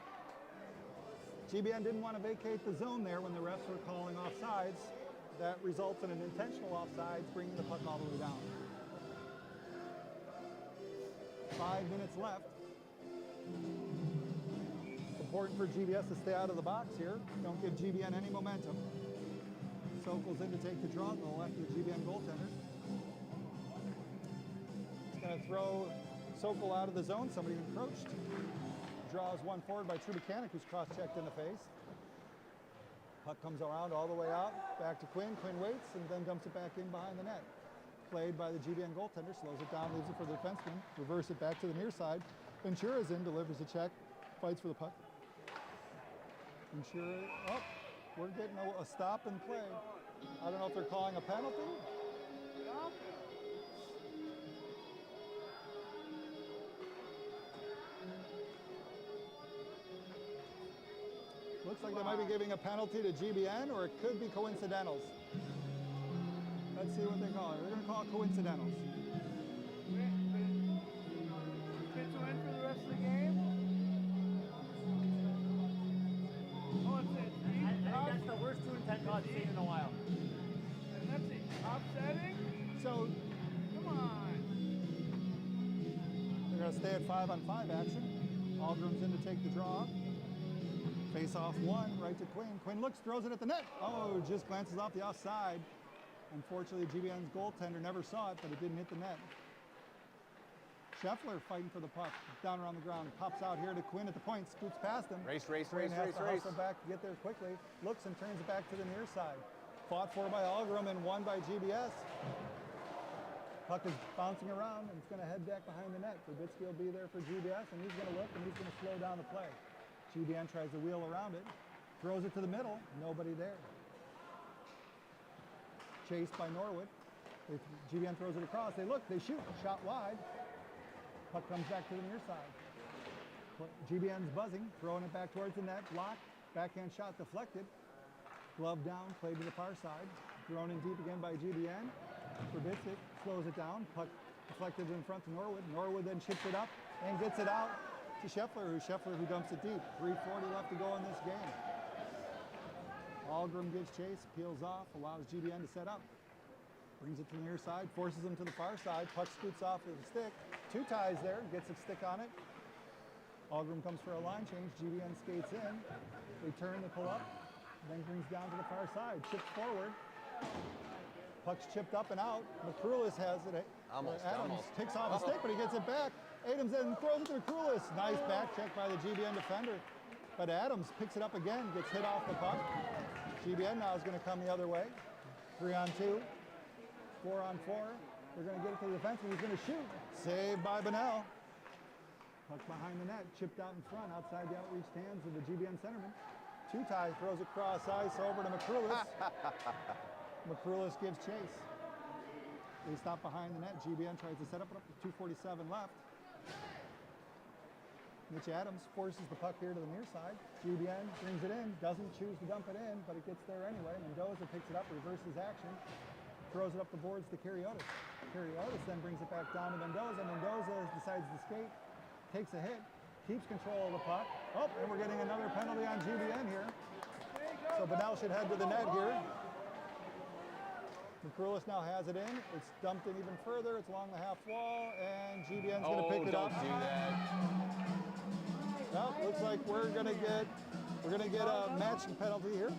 GBN didn't want to vacate the zone there when the refs were calling offsides. That results in an intentional offsides, bringing the puck all the way down. 5 minutes left. Important for GBS to stay out of the box here. Don't give GBN any momentum. Sokol's in to take the draw to the left of the GBN goaltender. He's going to throw Sokol out of the zone. Somebody encroached. Draws one forward by Trubakanik, who's cross-checked in the face. Puck comes around all the way out. Back to Quinn. Quinn waits and then dumps it back in behind the net. Played by the GBN goaltender, slows it down, leaves it for the defenseman, reverse it back to the near side. Ventura's in, delivers a check, fights for the puck. Ventura, oh, we're getting a stop and play. I don't know if they're calling a penalty. Looks like they might be giving a penalty to GBN, or it could be coincidentals. Let's see what they call it. They're going to call it coincidentals. Kids will in for the rest of the game. Oh, it's it. I think that's the worst 2-10 call I've seen in a while. And that's it. Offsetting? So Come on. they're going to stay at 5-on-5 action. Aldrum's in to take the draw. Face off one, right to Quinn. Quinn looks, throws it at the net. Oh, just glances off the offside. Unfortunately, GBN's goaltender never saw it, but it didn't hit the net. Scheffler fighting for the puck, down around the ground. Pops out here to Quinn at the point, scoots past him. Quinn has to hustle back to get there quickly. Looks and turns it back to the near side. Fought for by Algrum and won by GBS. Puck is bouncing around and it's going to head back behind the net. Verbitsky will be there for GBS, and he's going to look and he's going to slow down the play. GBN tries to wheel around it, throws it to the middle, nobody there. Chased by Norwood. GBN throws it across. They look, they shoot, shot wide. Puck comes back to the near side. GBN's buzzing, throwing it back towards the net, blocked, backhand shot deflected. Glove down, played to the far side. Thrown in deep again by GBN. Verbitsky slows it down, puck deflected in front to Norwood. Norwood then chips it up and gets it out to Scheffler who dumps it deep. 3:40 left to go in this game. Algrum gives chase, peels off, allows GBN to set up. Brings it to the near side, forces him to the far side. Puck scoots off with the stick. Two ties there, gets a stick on it. Algrum comes for a line change. GBN skates in. They turn, they pull up. Then brings down to the far side. Chips forward. Puck's chipped up and out. McCrulis has it. Adams takes off a stick, but he gets it back. Adams then throws it to McCrulis. Nice back check by the GBN defender. But Adams picks it up again, gets hit off the puck. GBN now is going to come the other way. 3-on-2, 4-on-4. They're going to get it to the defense, and he's going to shoot. Saved by Bonnell. Puck behind the net, chipped out in front, outside the outreached hands of the GBN centerman. Tutai throws across ice over to McCrulis. McCrulis gives chase. They stop behind the net. GBN tries to set up with 2:47 left. Mitch Adams forces the puck here to the near side. GBN brings it in, doesn't choose to dump it in, but it gets there anyway. Mendoza picks it up, reverses action, throws it up the boards to Kariotis. Kariotis then brings it back down to Mendoza. Mendoza decides to skate, takes a hit, keeps control of the puck. Oh, and we're getting another penalty on GBN here. So Benel should head to the net here. McCrulis now has it in. It's dumped in even further. It's along the half wall, and GBN's going to pick it up. Don't do that. Well, looks like we're going to get a matching penalty here.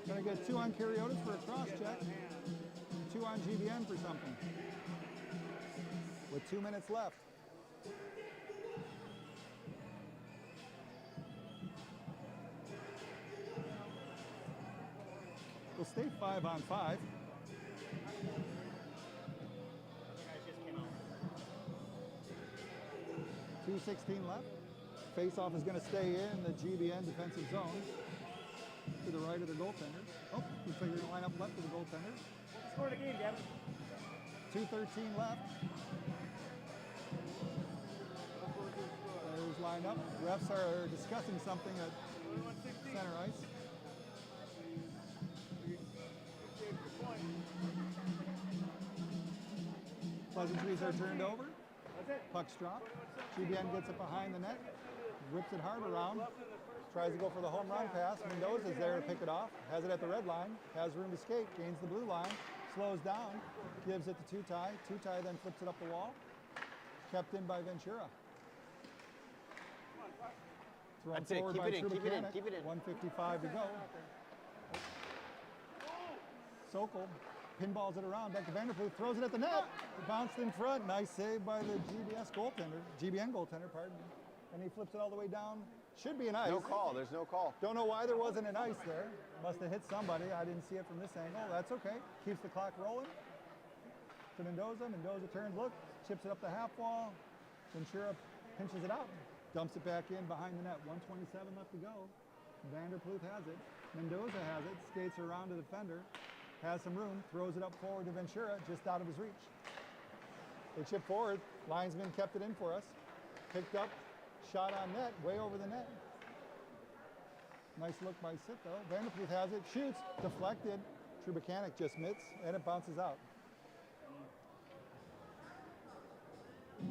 Going to get 2 on Kariotis for a cross check, 2 on GBN for something. With 2 minutes left. We'll stay 5 on 5. 2:16 left. Face-off is going to stay in the GBN defensive zone to the right of the goaltender. Oh, looks like they're going to line up left of the goaltender. Score the game, Gavin. 2:13 left. Players lined up. Refs are discussing something at center ice. Pleasantries are turned over. Puck's dropped. GBN gets it behind the net, whips it hard around, tries to go for the home run pass. Mendoza's there to pick it off, has it at the red line, has room to skate, gains the blue line, slows down, gives it to Tutai. Tutai then flips it up the wall, kept in by Ventura. Thrown That's it. forward Keep by it in, keep it in, Trubakanek. keep it in. 1:55 to go. Sokol pinballs it around, back to Vanderpool, throws it at the net. It bounced in front. Nice save by the GBN goaltender, pardon me. And he flips it all the way down. Should be an ice. No call. There's no call. Don't know why there wasn't an ice there. Must have hit somebody. I didn't see it from this angle. That's okay. Keeps the clock rolling. To Mendoza. Mendoza turns, look, chips it up the half wall. Ventura pinches it out. Dumps it back in behind the net. 1:27 left to go. Vanderploot has it. Mendoza has it. Skates around to the defender. Has some room. Throws it up forward to Ventura, just out of his reach. They chip forward. Linesman kept it in for us. Picked up. Shot on net. Way over the net. Nice look by Sit, though. Vanderploot has it. Shoots. Deflected. Trubakanek just mitts, and it bounces out.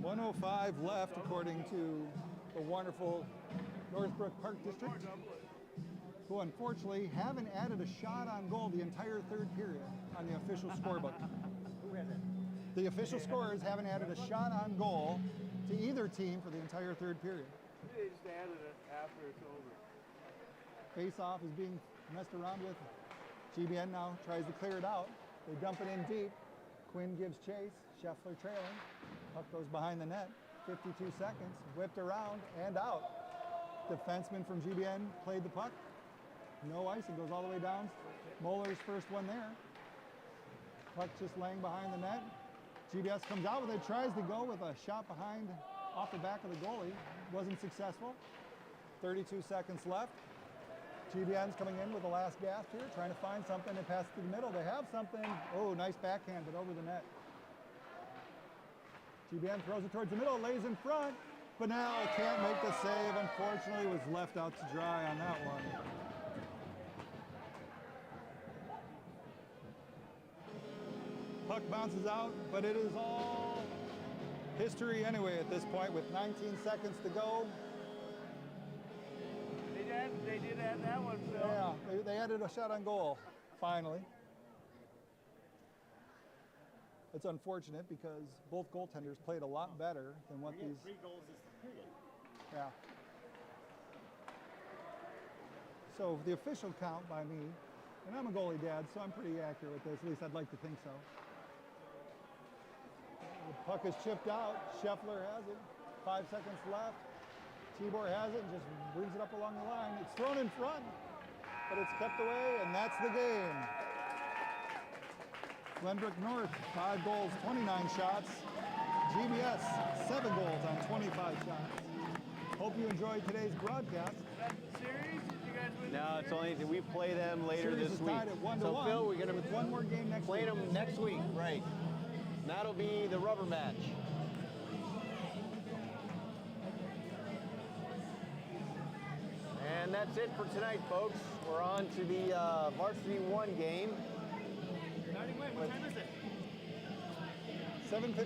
1:05 left, according to the wonderful Northbrook Park District, who unfortunately haven't added a shot on goal the entire third period on the official scorebook. Who has it? The official scorers haven't added a shot on goal to either team for the entire third period. They just added it after it's over. Face-off is being messed around with. GBN now tries to clear it out. They dump it in deep. Quinn gives chase. Scheffler trailing. Puck goes behind the net. 52 seconds. Whipped around and out. Defenseman from GBN played the puck. No ice. It goes all the way down. Muller's first one there. Puck just laying behind the net. GBS comes out with it. Tries to go with a shot behind off the back of the goalie. Wasn't successful. 32 seconds left. GBN's coming in with the last gasp here, trying to find something and pass it to the middle. They have something. Oh, nice backhand, but over the net. GBN throws it towards the middle, lays in front, but now can't make the save. Unfortunately, was left out to dry on that one. Puck bounces out, but it is all history anyway at this point with 19 seconds to go. They did add that one, Phil. Yeah, they added a shot on goal, finally. It's unfortunate because both goaltenders played a lot better than what these... 3 goals this period. Yeah. So the official count by me, and I'm a goalie dad, so I'm pretty accurate with this, at least I'd like to think so. The puck is chipped out, Scheffler has it, 5 seconds left. Tibor has it and just brings it up along the line. It's thrown in front, but it's kept away, and that's the game. Glenbrook North, 5 goals, 29 shots. GBS, 7 goals on 25 shots. Hope you enjoyed today's broadcast. Series? Did you guys win? No, it's only we play them later Series this is week. tied at 1-1 So Phil, we're gonna with one more game next play week. them next week, right? And that'll be the rubber match. And that's it for tonight, folks. We're on to the Varsity 1 game. Starting when? What time is it? 7:50.